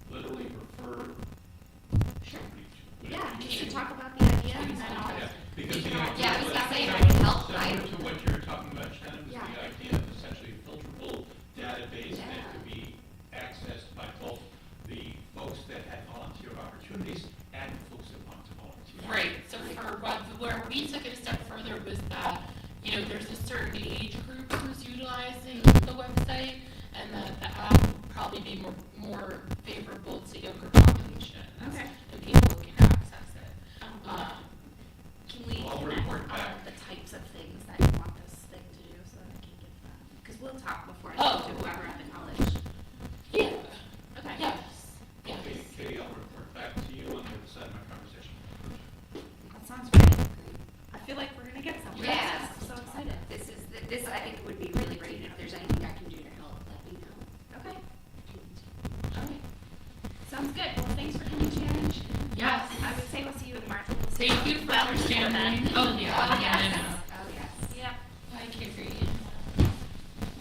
literally refer Sure. somebody to? Yeah, just to talk about the idea and then I'll. Yeah, because, you know. Yeah, I was gonna say, if I can help, Similar to what you're talking about, Shannon, was Yeah. the idea of essentially a filterable database that Yeah. could be accessed by both the folks that had volunteer opportunities and the folks that want to volunteer. Right, so for what, where we took it a step further was that, you know, there's a certain age group who's utilizing the website, and that the app would probably be more favorable to younger populations. Okay. And people who can access it. Can we I'll connect report on back. the types of things that you want this thing to do so that I can give them? Because we'll talk before I Oh. talk to whoever at the college. Yeah, Okay. yes, yes. Okay, Katie, I'll report back to you on the other side of my conversation. That sounds great. I feel like we're gonna get somewhere. Yes. I'm so excited. This I think would be really great, and if there's anything I can do to help, let me know. Okay. Okay. Sounds good. Well, thanks for coming, Sharon. Yes. I would say we'll see you in March. We'll see Thank you for well before understanding. then. Oh, yeah. Oh, Yeah, I yes. know. Oh, yes. Yep. Bye, Carrie.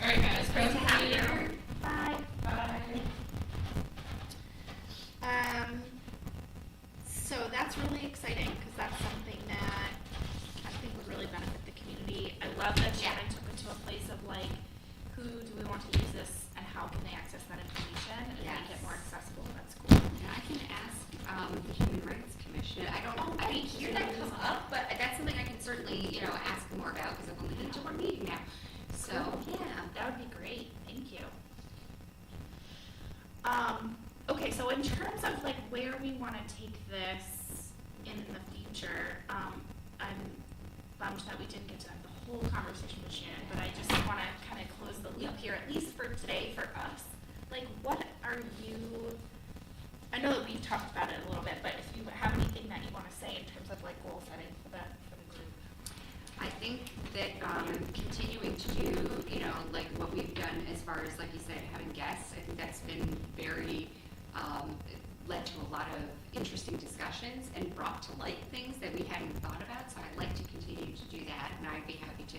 All right, guys. Great to have see you. Bye. Bye. So that's really exciting because that's something that I think would really benefit the community. I love that Shannon took it to a place of like, who do we want to use this and how can they access that information and make it Yes. more accessible? That's cool. And I can ask the Human Rights Commission. I didn't hear that come up, but that's something I can certainly, ask more about because I've only been to one meeting now. So, yeah. That would be great. Thank you. Okay, so in terms of like where we want to take this in the future, I'm bummed that we didn't get to have the whole conversation with Shannon, but I just want to kind of close the loop here, at least for today, for us. Like, what are you, I know that we've talked about it a little bit, but if you have anything that you want to say in terms of like goal setting for the group. I think that continuing to do, like what we've done as far as, like you said, having guests, I think that's been very, led to a lot of interesting discussions and brought to light things that we hadn't thought about. So I'd like to continue to do that, and I'd be happy to,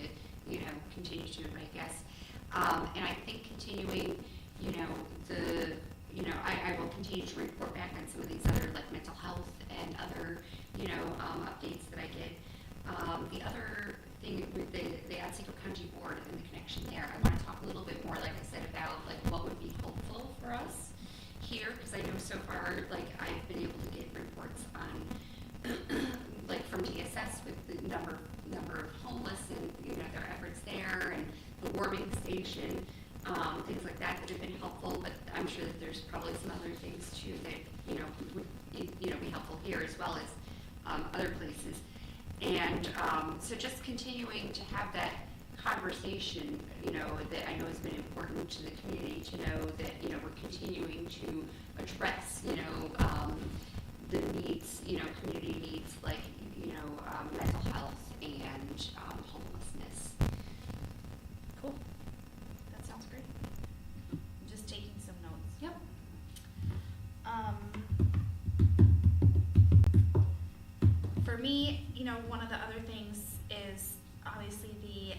continue to invite guests. And I think continuing, I will continue to report back on some of these other, like mental health and other, updates that I get. The other thing with the Otsego County Board and the connection there, I want to talk a little bit more, like I said, about like what would be helpful for us here, because I know so far, like I've been able to get reports on, like from DSS with the number of homeless and their efforts there and the warming station, things like that have been helpful. But I'm sure that there's probably some other things too that would be helpful here as well as other places. And so just continuing to have that conversation, that I know has been important to the community to know that, we're continuing to address, the needs, community needs like, mental health and homelessness. Cool. That sounds great. I'm just taking some notes. Yep. For me, one of the other things is obviously the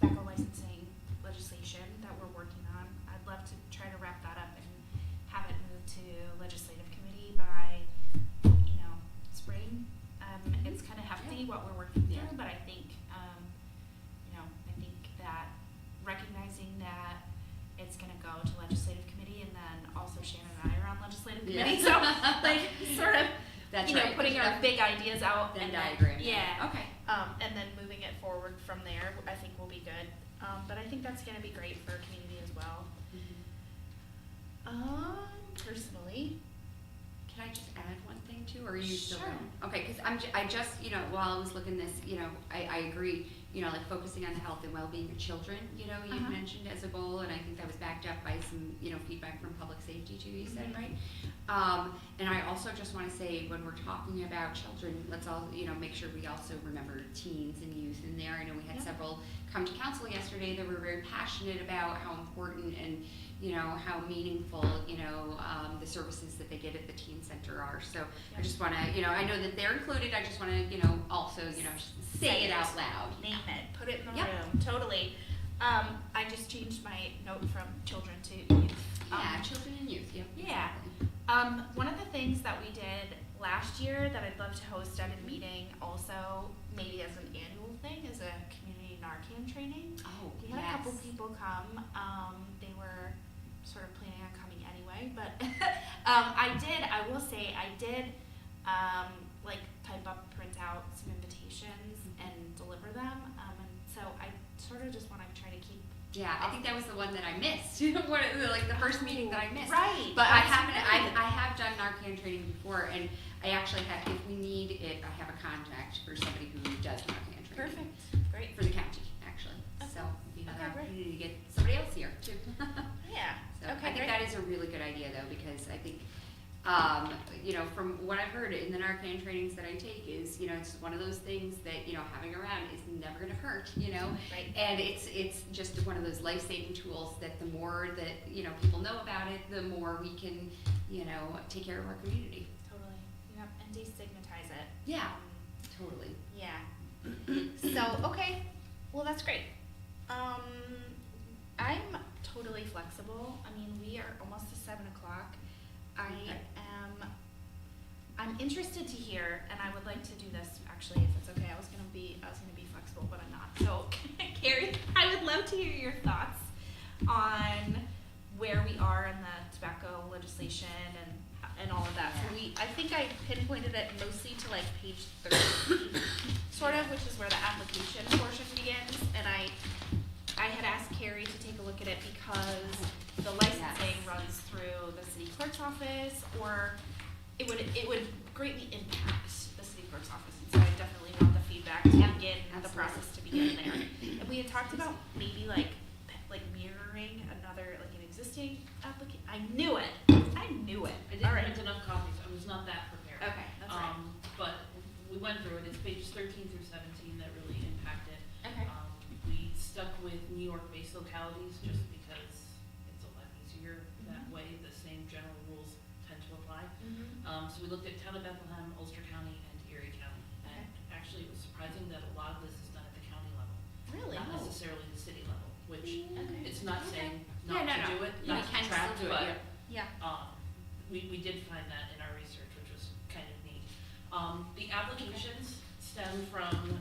tobacco licensing legislation that we're working on. I'd love to try to wrap that up and have it move to legislative committee by, spring. It's kind of hefty what we're working through, Yeah. but I think, I think that recognizing that it's going to go to legislative committee, and then also Shannon and I are on legislative Yeah. committee, so like sort of, That's right. putting our big ideas out Venn and then, diagram. yeah, Okay. and then moving it forward from there, I think will be good. But I think that's gonna be great for our community as well. Personally, Can I just add one thing too, or are you still Sure. going? Okay, because I just, while I was looking this, I agree, like focusing on the health and well-being of children, you Uh-huh. mentioned as a goal, and I think that was backed up by some, feedback from public safety too, you said, Mhm. right? And I also just want to say, when we're talking about children, let's all, make sure we also remember teens and youth in there. I know we had Yeah. several come to council yesterday that were very passionate about how important and how meaningful, the services that they get at the teen center are. So I just want to, I know that they're included, I just want to, also, say it out loud. name it, put it in the Yep. room, totally. I just changed my note from children to youth. Yeah, children and youth, yep. Yeah. exactly. One of the things that we did last year that I'd love to host at a meeting also, maybe as an annual thing, is a community Narcan training. Oh, We had a couple yes. people come, they were sort of planning on coming anyway, but, I will say, I did, type up, print out some invitations and deliver them, and so I sort of just wanna try to keep. Yeah, I think that was the one that I missed, the first meeting that I missed. Right. But I that's haven't, right. I have done Narcan training before, and I actually have, if we need it, I have a contact for somebody who does Narcan training. Perfect, great, For the county, actually, Okay. so it'd be another Okay, great. opportunity to get somebody else here too. yeah, So okay, I think great. that is a really good idea though, because I think, from what I've heard in the Narcan trainings that I take is, it's one of those things that, having around is never gonna hurt, Right. And it's just one of those life-saving tools that the more that, people know about it, the more we can, take care of our community. Totally, yep, and destigmatize it. Yeah. Totally. Yeah. So, okay, well, that's great. I'm totally flexible. I mean, we are almost to 7:00. Okay. I'm interested to hear, and I would like to do this, actually, if it's okay. I was gonna be flexible, but I'm not. So, Carrie, I would love to hear your thoughts on where we are in the tobacco legislation and all of that. So I think I pinpointed it mostly to like page 13, sort of, which is where the application portion begins. And I had asked Carrie to take a look at it because the licensing runs through the city clerk's office, or it would greatly impact the city clerk's office. And so I definitely want the feedback to begin the absolutely. process to begin there. And we had talked about maybe like mirroring another, like an existing application. I knew it. I didn't All right. print enough copies, I was not that prepared. Okay, that's right. But we went through it, it's pages 13 through 17 that really impact it. Okay. We stuck with New York-based localities just because it's a lot easier that Mhm. way, the same general rules tend to apply. Mm-hmm. So we looked at Town of Bethlehem, Ulster County, and Erie County. And actually, it was surprising that a lot of this is done at the county level, Really? not necessarily the city level, which Okay. it's not Okay. saying Yeah, not no, to no. do it, Yeah, not we to can track, still do it, but Yeah. we did find that in our research, which was kind of neat. The applications stem from,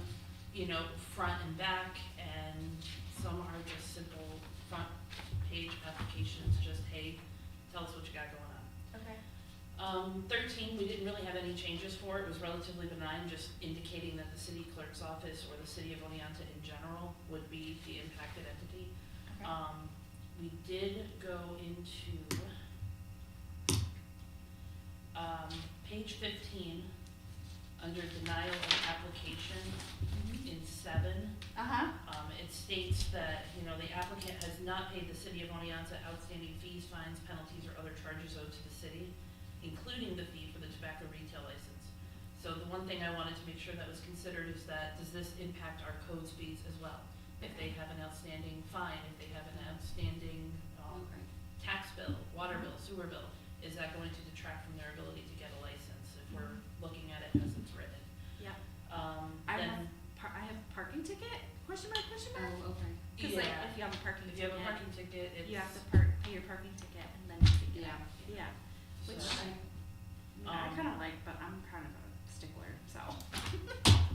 front and back, and some are just simple front page applications, just, hey, tell us what you got going on. Okay. 13, we didn't really have any changes for, it was relatively benign, just indicating that the city clerk's office or the city of Oneonta in general would be the impacted entity. Okay. We did go into, page 15, under denial of application in 7. Uh-huh. It states that, the applicant has not paid the city of Oneonta outstanding fees, fines, penalties, or other charges owed to the city, including the fee for the tobacco retail license. So the one thing I wanted to make sure that was considered is that, does this impact our codes fees as well? If they have an outstanding fine, if they have an outstanding Okay. tax bill, water bill, sewer bill, is that going to detract from their ability to get a license if we're looking at it as it's written? Yeah. Then, I have parking ticket? Question mark, question mark? Oh, okay. Because like, yeah, if you have a parking if ticket. you have a parking ticket, it's. You have to pay your parking ticket and then you can get Yeah. out. Yeah. Which So, I um, kind of like, but I'm kind of a stickler, so.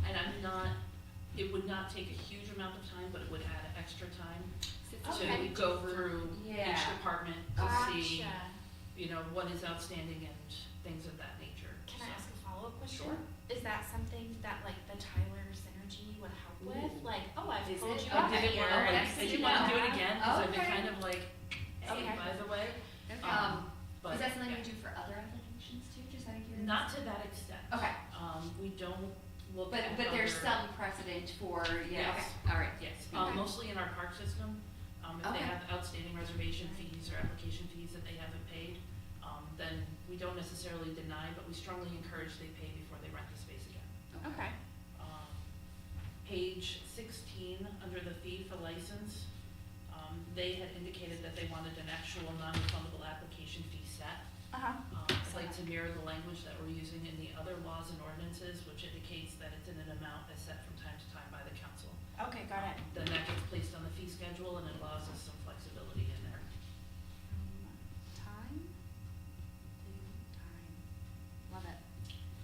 And I'm not, it would not take a huge amount of time, but it would add extra time Okay. to go through each Yeah. department to see, Gotcha. what is outstanding and things of that nature. Can I So- ask a follow-up question? Sure. Is that something that like the Tyler Synergy strategy would help with, Ooh. like, oh, I've Is told it? you Oh, about did that it here. work? That's Did Did good you to wanna know. do it again? Cause I've been Okay. kind of like, hey, Okay. by the way. Um, But is that something yeah. we do for other applications too, just out of curiosity? Not to that extent. Okay. We don't look at But there's other- some precedent for, yeah, Yes. okay, all right. Yes, Okay. mostly in our park system, if they Okay. have outstanding reservation fees or application fees that they haven't paid, then we don't necessarily deny, but we strongly encourage they pay before they rent the space again. Okay, Page 16, under the fee for license, they had indicated that they wanted an actual non-refundable application fee set. uh-huh, I'd like to mirror the language that we're using in the other laws and ordinances, which indicates that it's in an amount that's set from time to time by the council. okay, got it. Then that gets placed on the fee schedule and it allows us some flexibility in there. Time to time, love it.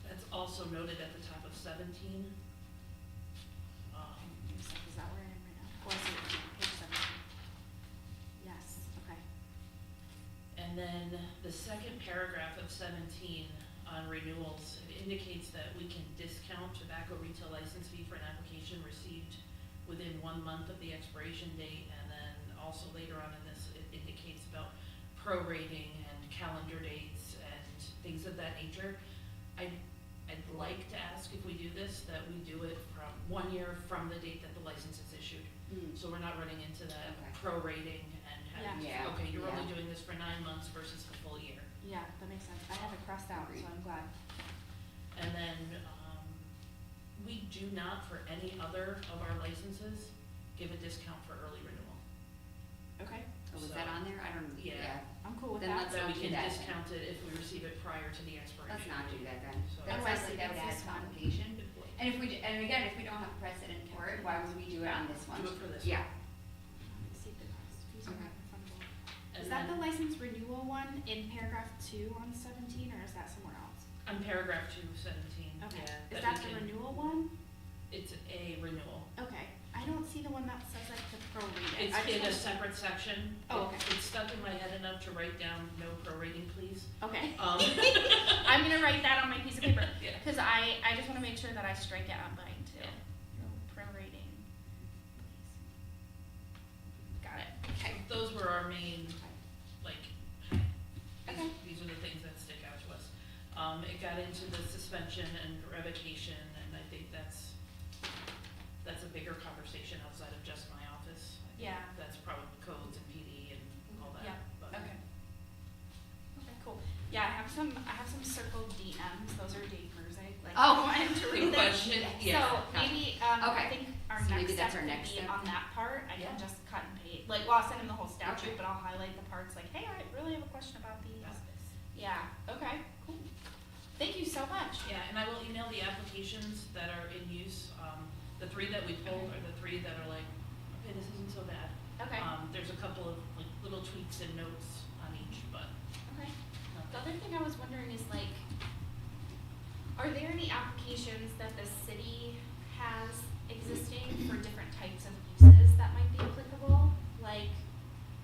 That's also noted at the top of 17. Is that where I am right now? Oh, I see it, page 17. Yes, okay. And then the second paragraph of 17 on renewals, it indicates that we can discount tobacco retail license fee for an application received within 1 month of the expiration date. And then also later on in this, it indicates about prorating and calendar dates and things of that nature. I'd like to ask if we do this, that we do it from 1 year from the date that the license is issued. Mm. So we're not running into that Okay. prorating and having, Yeah. okay, you're only Yeah. doing this for 9 months versus the full year. Yeah, that makes sense. I have it crossed out, so Agreed. I'm glad. And then, we do not, for any other of our licenses, give a discount for early renewal. Okay, Oh, was So- that on there? I don't, Yeah. yeah. I'm cool with Then that. let's That we not do can that then. discount it if we receive it prior to the expiration. Let's not do date. that then. So- That Otherwise, sounds like that would it's add this one. complication. And if we, and again, if we don't have precedent for it, why would we do it on this one? Do it for this Yeah. See the cost, fees are Okay. non-refundable. And Is that the then license renewal one in paragraph 2 on 17, or is that somewhere else? on paragraph 217, Okay, yeah. is we that the can- renewal one? It's a renewal. Okay, I don't see the one that says like to prorate it. It's I just in a want- separate section. Oh, It- okay. It's stuck in my head enough to write down no prorating, please. Okay. Um, I'm gonna write that on my piece of paper, Yeah. cause I just wanna make sure that I strike it on mine too. Yeah. No prorating, please. Got it, okay. Those were our main, like, Okay. these are the things that stick out to us. It got into the suspension and revocation, and I think that's a bigger conversation outside of just my office. I think Yeah. That's probably codes and PD and all that. Yeah, but- okay. Okay, cool. Yeah, I have some circled DMs, those are Dave Merzick, like, Oh. I wanted to Good read them. question, yeah. So maybe, I Okay. think our So maybe next that's step our would next be step. on that part, I Yeah. can just cut and paste, like, well, I'll send him the whole statute, Okay. but I'll highlight the parts like, hey, I really have a question about these. Yeah. Yeah, okay, cool. Thank you so much. Yeah, and I will email the applications that are in use. The 3 that we pulled are the 3 that are like, okay, this isn't so bad. Okay, There's a couple of like little tweaks and notes on each, but okay. The nothing. other thing I was wondering is like, are there any applications that the city has existing for different types of uses that might be applicable? Like,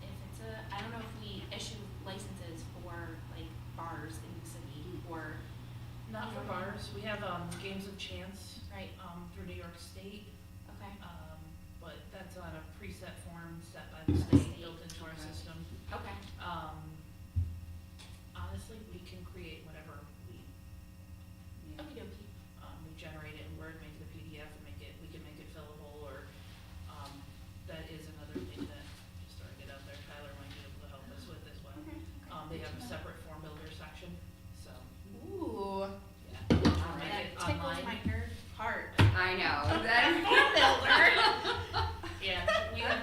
if it's I don't know if we issue licenses for like bars in the city or, Not for bars. We have games of chance right, through New York State, okay, but that's on a preset form set by the state, built into our Okay. system. okay, Honestly, we can create whatever we Yeah. okey dokey. we generate it in Word, make it a PDF, and we can make it fillable, or, that is another thing that, just throwing it out there, Tyler might be able to help us with as well. Okay, They have a separate form builder section, so, Ooh, yeah. that Make it tickles online. my nerd heart. I know, that, Yeah, we have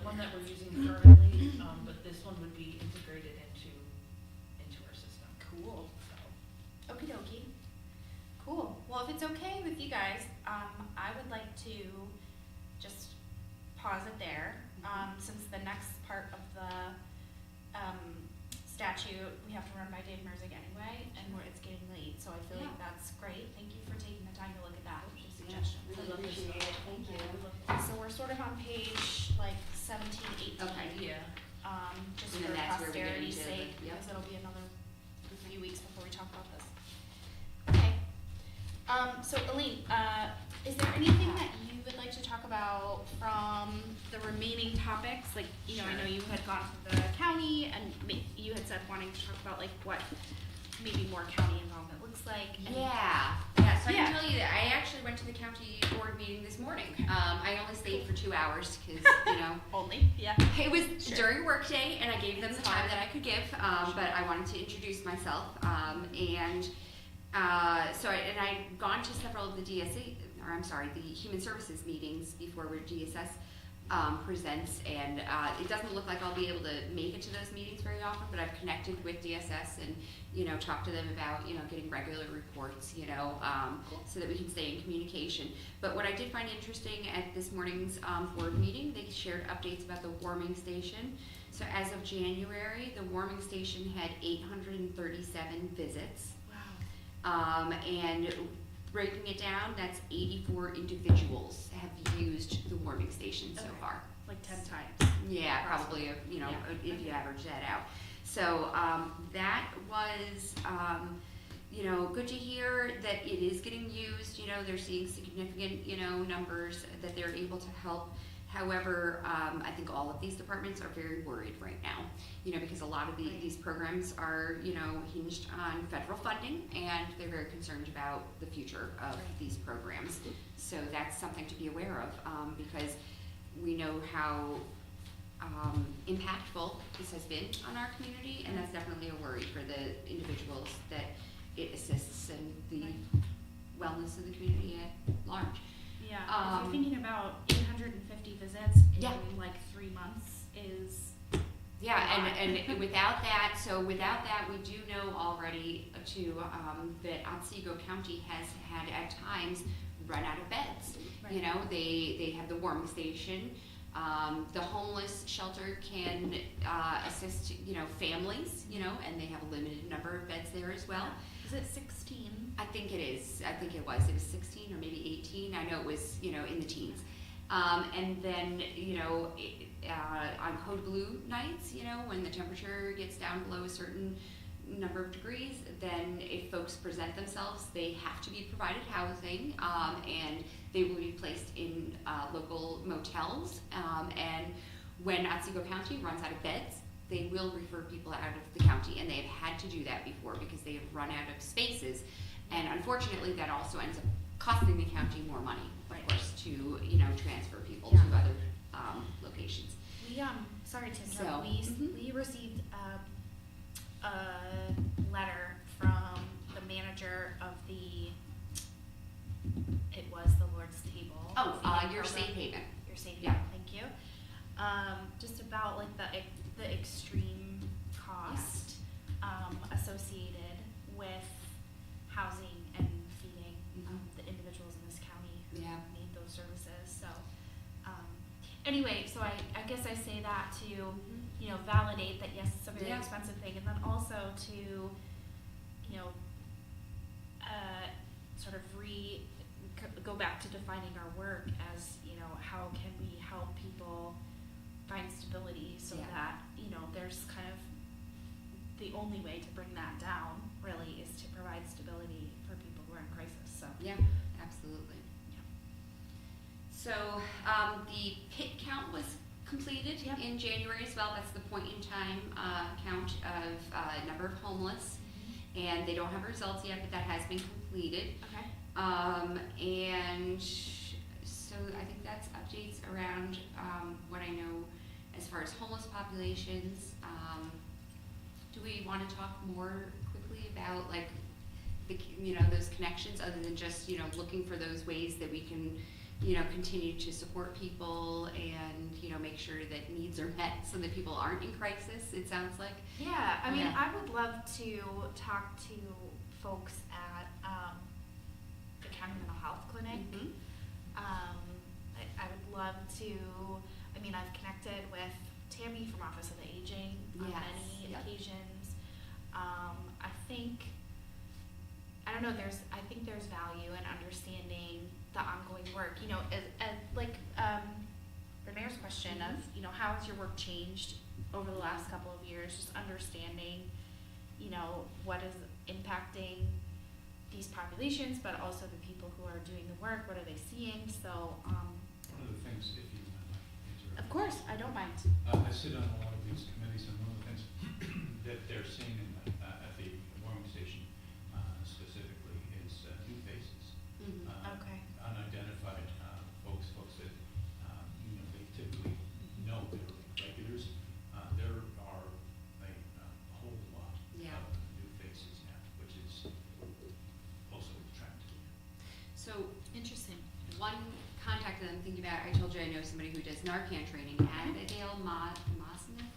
one that we're using currently, but this one would be integrated into our system, Cool. so. Okie dokie. Cool. Well, if it's okay with you guys, I would like to just pause it there. Since the next part of the statute, we have to run by Dave Merzick anyway, and it's getting late, so I feel like Yeah. that's great. Thank you for taking the time to look at that, which is a Yeah, suggestion. really appreciate it, thank you. So we're sort of on page like 17, 18. Okay. Yeah, Just And for then that's where we get posterity's into the- sake, yep. because it'll be another few weeks before we talk about this. Okay. So Elaine, Is there anything that you would like to talk about from the remaining topics? Like, you know, I know you had gone to the county and you had said wanting to talk about like what maybe more county involvement looks like. And Yeah, so I Yeah. can tell you that I actually went to the county board meeting this morning. I only stayed for 2 hours because, Only, yeah. it was Sure. during workday and I gave them the It's time hard. that I could give, but I wanted to introduce myself. I'd gone to several of the the Human Services meetings before where DSS presents, and it doesn't look like I'll be able to make it to those meetings very often, but I've connected with DSS and, talked to them about, getting regular reports, so that we can stay in communication. But what I did find interesting at this morning's board meeting, they shared updates about the warming station. So as of January, the warming station had 837 visits. Wow. And breaking it down, that's 84 individuals have used the warming station so Okay. far. Like 10 times. Yeah, probably, Yeah. if you average that out. So, that was, good to hear that it is getting used, they're seeing significant, numbers that they're able to help. However, I think all of these departments are very worried right now, because a lot of these programs are, hinged on federal funding, and they're very concerned about the future of these programs. So that's something to be aware of, because we know how impactful this has been on our community, and that's definitely a worry for the individuals that it assists in the wellness of the community at large. Yeah, if you're thinking about 850 visits in Yeah. like 3 months is Yeah, and without that, we do know already that Otsego County has had at times run out of beds. Right. They have the warming station. The homeless shelter can assist, families, and they have a limited number of beds there as well. Is it 16? I think it is. I think it was 16 or maybe 18. I know it was, in the teens. And then, on Code Blue nights, when the temperature gets down below a certain number of degrees, then if folks present themselves, they have to be provided housing, and they will be placed in local motels. And when Otsego County runs out of beds, they will refer people out of the county, and they've had to do that before because they have run out of spaces. And unfortunately, that also ends up costing the county more money, of course, to, transfer people to other locations. We sorry to interrupt. So, We received a letter from the manager of it was the Lord's Table. feeding Your program. safe haven. Your safe Yeah. haven, thank you. Just about like the extreme cost associated with housing and feeding the individuals in this county who Yeah. need those services. So anyway, so I guess I say that to validate that yes, it's a very Yeah. expensive thing, and then also to sort of go back to defining our work as how can we help people find stability so Yeah. that there's kind of the only way to bring that down really is to provide stability for people who are in crisis. So Yeah, absolutely. Yeah. So, the pit count was completed Yep. in January as well. That's the point in time, count of, number of homeless. And they don't have results yet, but that has been completed. okay. And so I think that's updates around, what I know as far as homeless populations. Do we wanna talk more quickly about like those connections other than just, looking for those ways that we can, continue to support people and, make sure that needs are met so that people aren't in crisis, it sounds like. Yeah, I mean, Yeah. I would love to talk to folks at the county mental health clinic. Mhm. I would love to, I've connected with Tammy from Office of the Aging on Yes, many yep. occasions. I think there's value in understanding the ongoing work, like Renee's question of, how has your work changed over the last couple of years, just understanding, what is impacting these populations, but also the people who are doing the work, what are they seeing, so, One of the things, if you mind, of course, I don't mind. I sit on a lot of these committees, and one of the things that they're seeing at the warming station specifically is new faces. Mhm. Okay. Unidentified folks that, they typically know they're regulars. There are a whole lot Yeah. of new faces now, which is also attractive. So Interesting. one contact that I'm thinking about, I told you I know somebody who does Narcan training, Abigail Mosenthin.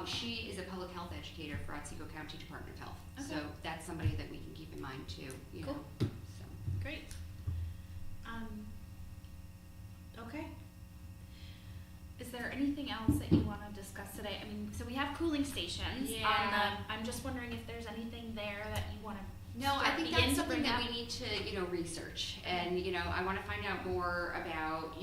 She is a public health educator for Otsego County Department of Health. So Okay. that's somebody that we can keep in mind too, you know, Cool. so. Great. Okay. Is there anything else that you wanna discuss today? I mean, so we have cooling stations on Yeah. I'm just wondering if there's anything there that you wanna No, I think begin that's to something bring that up? we need to, research, and, I wanna find out more about,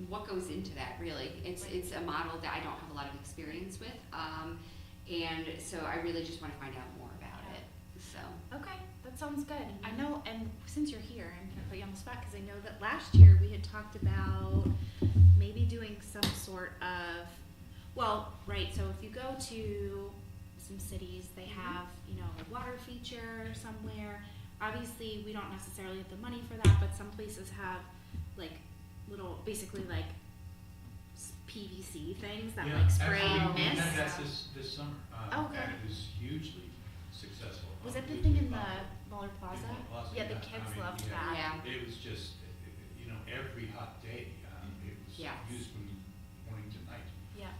what goes into that, really. It's a model that I don't have a lot of experience with, and so I really just wanna find out more about it, so. Okay, that sounds good. I know, and since you're here, I'm gonna put you on the spot, cause I know that last year we had talked about maybe doing some sort of, well, right, so if you go to some cities, they have, a water feature somewhere. Obviously, we don't necessarily have the money for that, but some places have like little, basically like PVC things that like spray and We mist. had that this summer, Okay. and it was hugely successful. Was it the Hugely thing in the popular. Muller Plaza? Muller Plaza, Yeah, the yeah. kids I mean, loved yeah. that. Yeah. It was just, every hot day, it was Yes. used from morning to night. Yeah.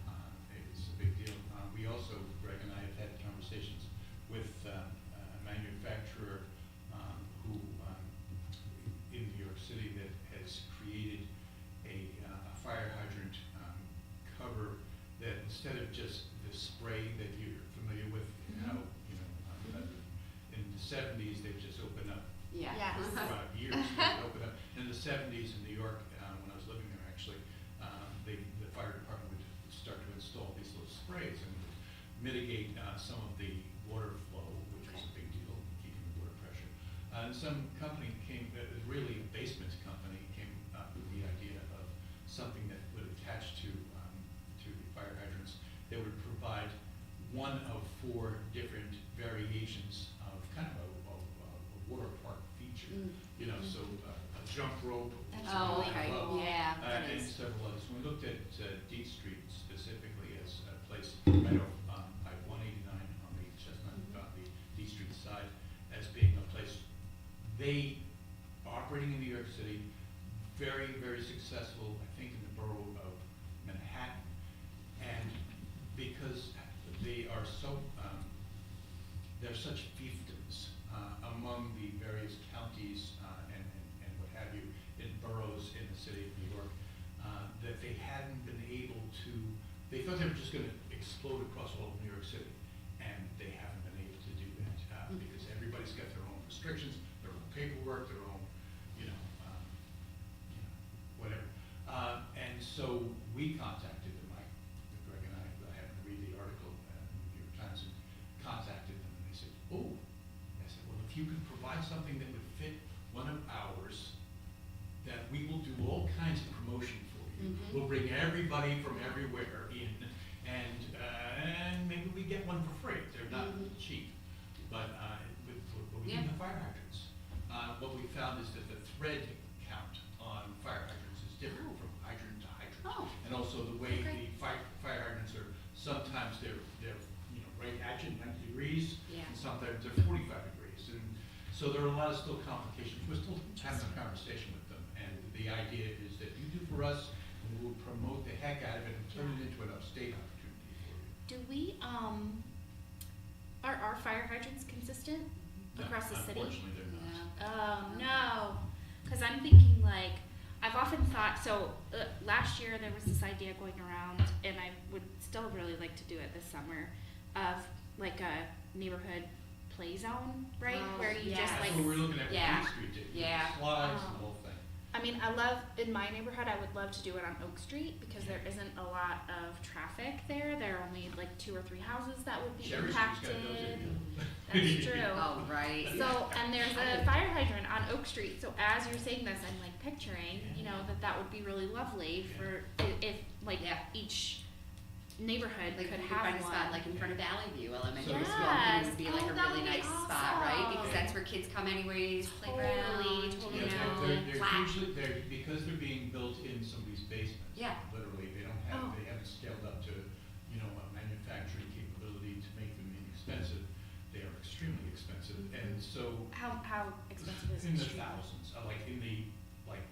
It was a big deal. We also, Greg and I have had conversations with a manufacturer who, in New York City, that has created a fire hydrant cover that instead of just the spray that you're familiar with, how, in the 70s, they've just opened up Yeah. Yes. for years, they opened up. In the 70s in New York, when I was living there actually, the fire department would start to install these little sprays and would mitigate some of the water flow, which was a big deal, keeping the water pressure. And some company really a basement company, came up with the idea of something that would attach to the fire hydrants. They would provide one of 4 different variations of kind of a water park feature. So a jump rope. That's Oh, really okay, cool. yeah, that And is. several others. When we looked at Deep Street specifically as a place right off I-189 on the Chestnut, on the D Street side, as being a place, they operating in New York City, very, very successful, I think, in the borough of Manhattan. And because they are so, they're such fiefdoms among the various counties and what have you, in boroughs in the city of New York, that they hadn't been able to, they thought they were just gonna explode across all of New York City, and they haven't been able to do that, because everybody's got their own restrictions, their own paperwork, their own, whatever. And so we contacted them, Greg and I happened to read the article in the New York Times and contacted them, and they said, oh, I said, well, if you could provide something that would fit one of ours, that we will do all kinds of promotion for you. Mhm. We'll bring everybody from everywhere in, and maybe we get one for free. They're not Mhm. cheap, but we Yeah. need the fire hydrants. What we found is that the thread count on fire hydrants is different from hydrant to hydrant. Oh. And also the way Okay. the fire hydrants are, sometimes they're right at you, 90 degrees, Yeah. and sometimes they're 45 degrees. And so there are a lot of still complications. We're still having a conversation with them, and the idea is that you do for us, and we'll promote the heck out of it and turn it into an upstate opportunity for you. Do we, are our fire hydrants consistent No, across the city? Unfortunately, they're not. Oh, no, cause I'm thinking like, I've often thought, so, last year there was this idea going around, and I would still really like to do it this summer, of like a neighborhood play zone, right? Oh, Where you just yes. like, That's what we're looking at Yeah. with Main Street, Yeah. slides and Oh. the whole thing. I mean, I love, in my neighborhood, I would love to do it on Oak Street, because there isn't a lot of traffic there. There are only like 2 or 3 houses that would be Cherry Street's got impacted. those, That's true. Oh, right. So, and there's a fire hydrant on Oak Street, so as you're saying this, I'm like picturing, you know, that would be really lovely for, if like Yeah. each neighborhood Like, could you could have find a one. spot like in front of Valley View Elementary Yes. School, and it would be like Oh, a that really would be nice spot, right? awesome. Because that's where kids come anyways, playground, Totally, you Yeah, know, they're flat. usually, because they're being built in somebody's basement. Yeah. Literally, they don't Oh. have, they haven't scaled up to, you know, a manufacturing capability to make them inexpensive. They are extremely expensive, and so. How expensive is In the it? thousands, like in the, like,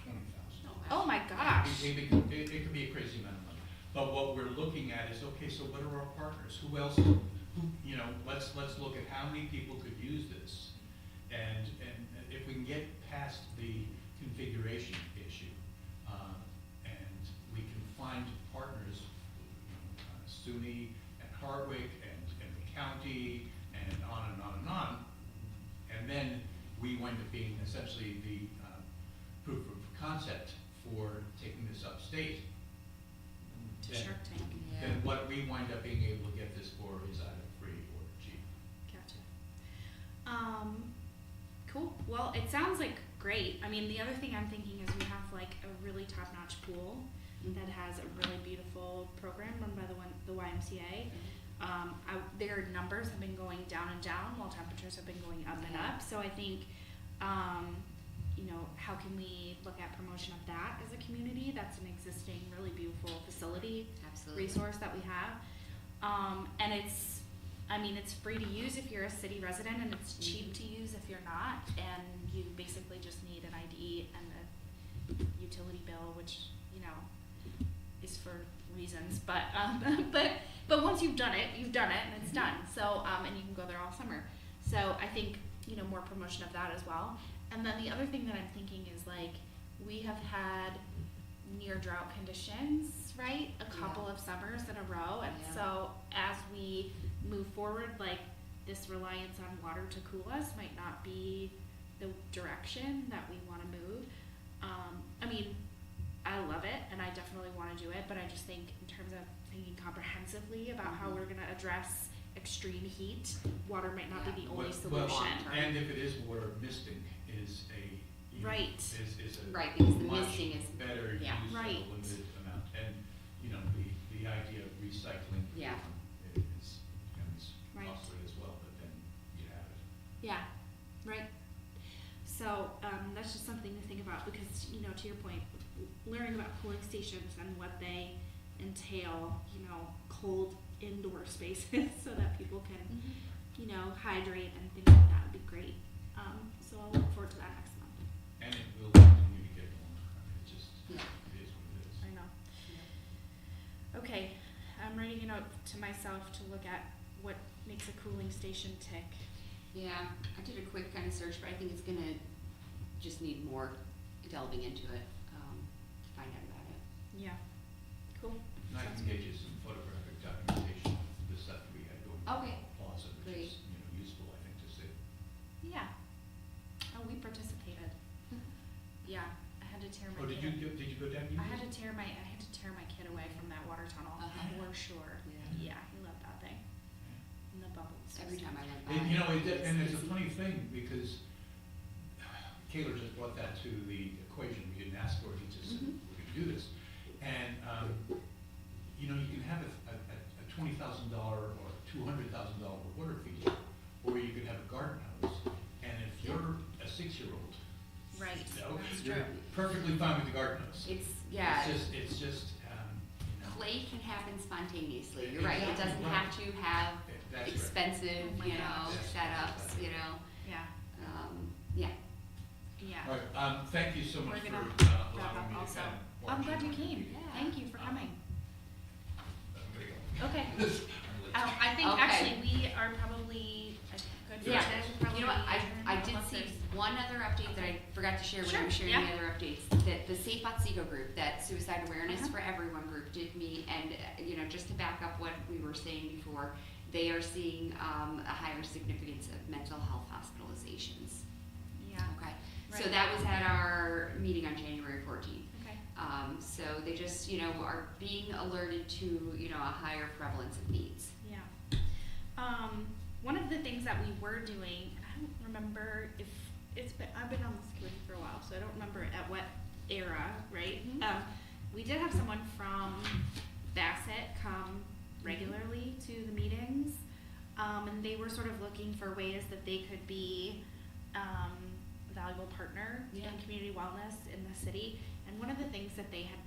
20,000. Oh my gosh. It could be a crazy amount of money. But what we're looking at is, okay, so what are our partners? Who else, you know, let's look at how many people could use this. And if we can get past the configuration issue, and we can find partners, you know, SUNY and Hardwick and the county and on and on and on, and then we wind up being essentially the proof of concept for taking this upstate. To Then- Shark Tank. Yeah. Then what we wind up being able to get this for is either free or cheap. Gotcha. Cool. Well, it sounds like great. I mean, the other thing I'm thinking is we have like a really top-notch pool that has a really beautiful program run by the YMCA. Their numbers have been going down and down while temperatures have been going up and up. So I think, you know, how can we look at promotion of that as a community? That's an existing, really beautiful facility Absolutely. resource that we have. And it's free to use if you're a city resident, and it's cheap to use if you're not. And you basically just need an ID and a utility bill, which, you know, is for reasons. But but once you've done it, and it's done. So and you can go there all summer. So I think, you know, more promotion of that as well. And then the other thing that I'm thinking is, like, we have had near drought conditions, right? A couple of summers in a row. And Yeah. so as we move forward, like, this reliance on water to cool us might not be the direction that we want to move. I mean, I love it, and I definitely want to do it, but I just think in terms of thinking comprehensively about how we're going to address extreme heat, water might not be the only Well, solution. and if it is water, misting is a, you know, Right. is a Right, because the much misting is, better use yeah. of a Right. limited amount. And, you know, the idea of recycling Yeah. is, becomes Right. costly as well, but then you have it. Yeah, right. So that's just something to think about because, you know, to your point, learning about cooling stations and what they entail, you know, cold indoor spaces so that people can, you know, hydrate and things like that would be great. So I'll look forward to that next month. And it will continue to get more. I mean, it just, Yeah. it is what it is. I know. Okay, I'm writing a note to myself to look at what makes a cooling station tick. Yeah, I did a quick kind of search, but I think it's gonna just need more delving into it, to find out about it. Yeah, cool. And I can get you some photographic documentation of the stuff we had going on Okay. in the plaza, which Great. is, you know, useful, I think, to see. Yeah. Oh, we participated. Yeah, I had to tear my Oh, did kid. you go down? I had to tear my kid away from that water tunnel Uh-huh. for sure. Yeah. Yeah, he loved that thing. And the bubbles. Every time I went by. And, you know, and it's a busy. funny thing, because Kayla just brought that to the equation, we didn't ask for it, he just said, Mhm. we're gonna do this. And, you know, you can have a $20,000 or $200,000 water feature, or you could have a garden house, and if you're a 6-year-old, Right, you know, that's you're true. perfectly fine with the garden house. Yeah, It's just, you know. play can happen spontaneously, you're right, it Exactly, doesn't right. have to have That's right. expensive, Oh my you know, gosh. setups, you know, Yeah, yeah. yeah. All right, thank you so much We're for gonna wrap allowing up me to also. kind of I'm watch glad you it. came. Yeah. Thank you for coming. I'm gonna go. Okay. I'm late. I think Okay. actually we are probably good for Yeah. today. We'll probably You know what, adjourn I did unless see there's- one other update that I forgot to share when I Sure, was sharing yeah. the other updates, that the Safe Otsego group, that Suicide Awareness Uh-huh. for Everyone group did meet, and, you know, just to back up what we were saying before, they are seeing, a higher significance of mental health hospitalizations, Yeah, okay? So Right. that was at our meeting on January 14th. okay. So they just, you know, are being alerted to, you know, a higher prevalence of needs. Yeah. One of the things that we were doing, I don't remember if I've been on this committee for a while, so I don't remember at what era, right? Mhm. We did have someone from Bassett come regularly to the meetings, and they were sort of looking for ways that they could be a valuable partner Yeah. in community wellness in the city. And one of the things that they had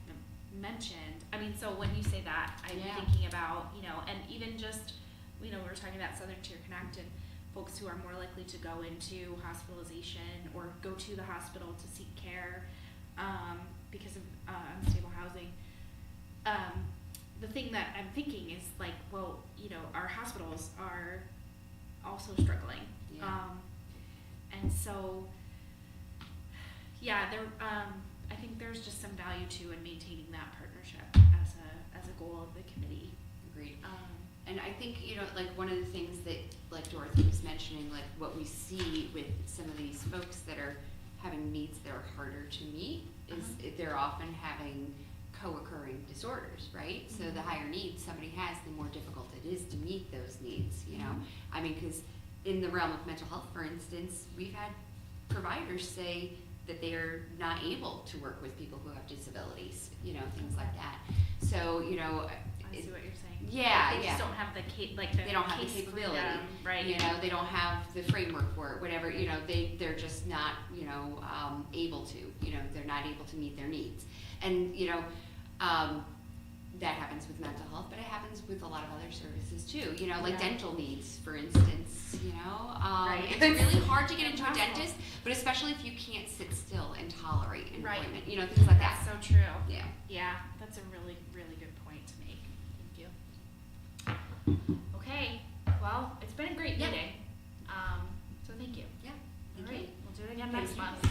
mentioned, I mean, so when you say that, I'm Yeah. thinking about, you know, and even just, you know, we were talking about Southern Tier Connect and folks who are more likely to go into hospitalization or go to the hospital to seek care because of unstable housing. The thing that I'm thinking is like, well, you know, our hospitals are also struggling. Yeah. And so, yeah, I think there's just some value to in maintaining that partnership as a goal of the committee. Agreed. And I think, you know, like one of the things that, like Dorothy was mentioning, like what we see with some of these folks that are having needs that are harder to meet is they're often having co-occurring disorders, right? So the higher needs somebody has, the more difficult it is to meet those needs, you know? I mean, because in the realm of mental health, for instance, we've had providers say that they're not able to work with people who have disabilities, you know, things like that. So, you know, I see what you're saying. Yeah, They yeah. just don't have the They don't have the case capability, freedom, right? you know, they don't have the framework for it, whatever, you know, they're just not, you know, able to, you know, they're not able to meet their needs. And, you know, that happens with mental health, but it happens with a lot of other services too, you know, like Yeah. dental needs, for instance, you know? Right. It's really hard to get into a Impossible. dentist, but especially if you can't sit still and tolerate Right. employment, you know, things like that. That's so true. Yeah. Yeah, that's a really, really good point to make. Thank you. Okay, well, it's been a great Yeah. meeting. So thank you. Yeah. All Thank right, you. we'll do it again Thank next you. month.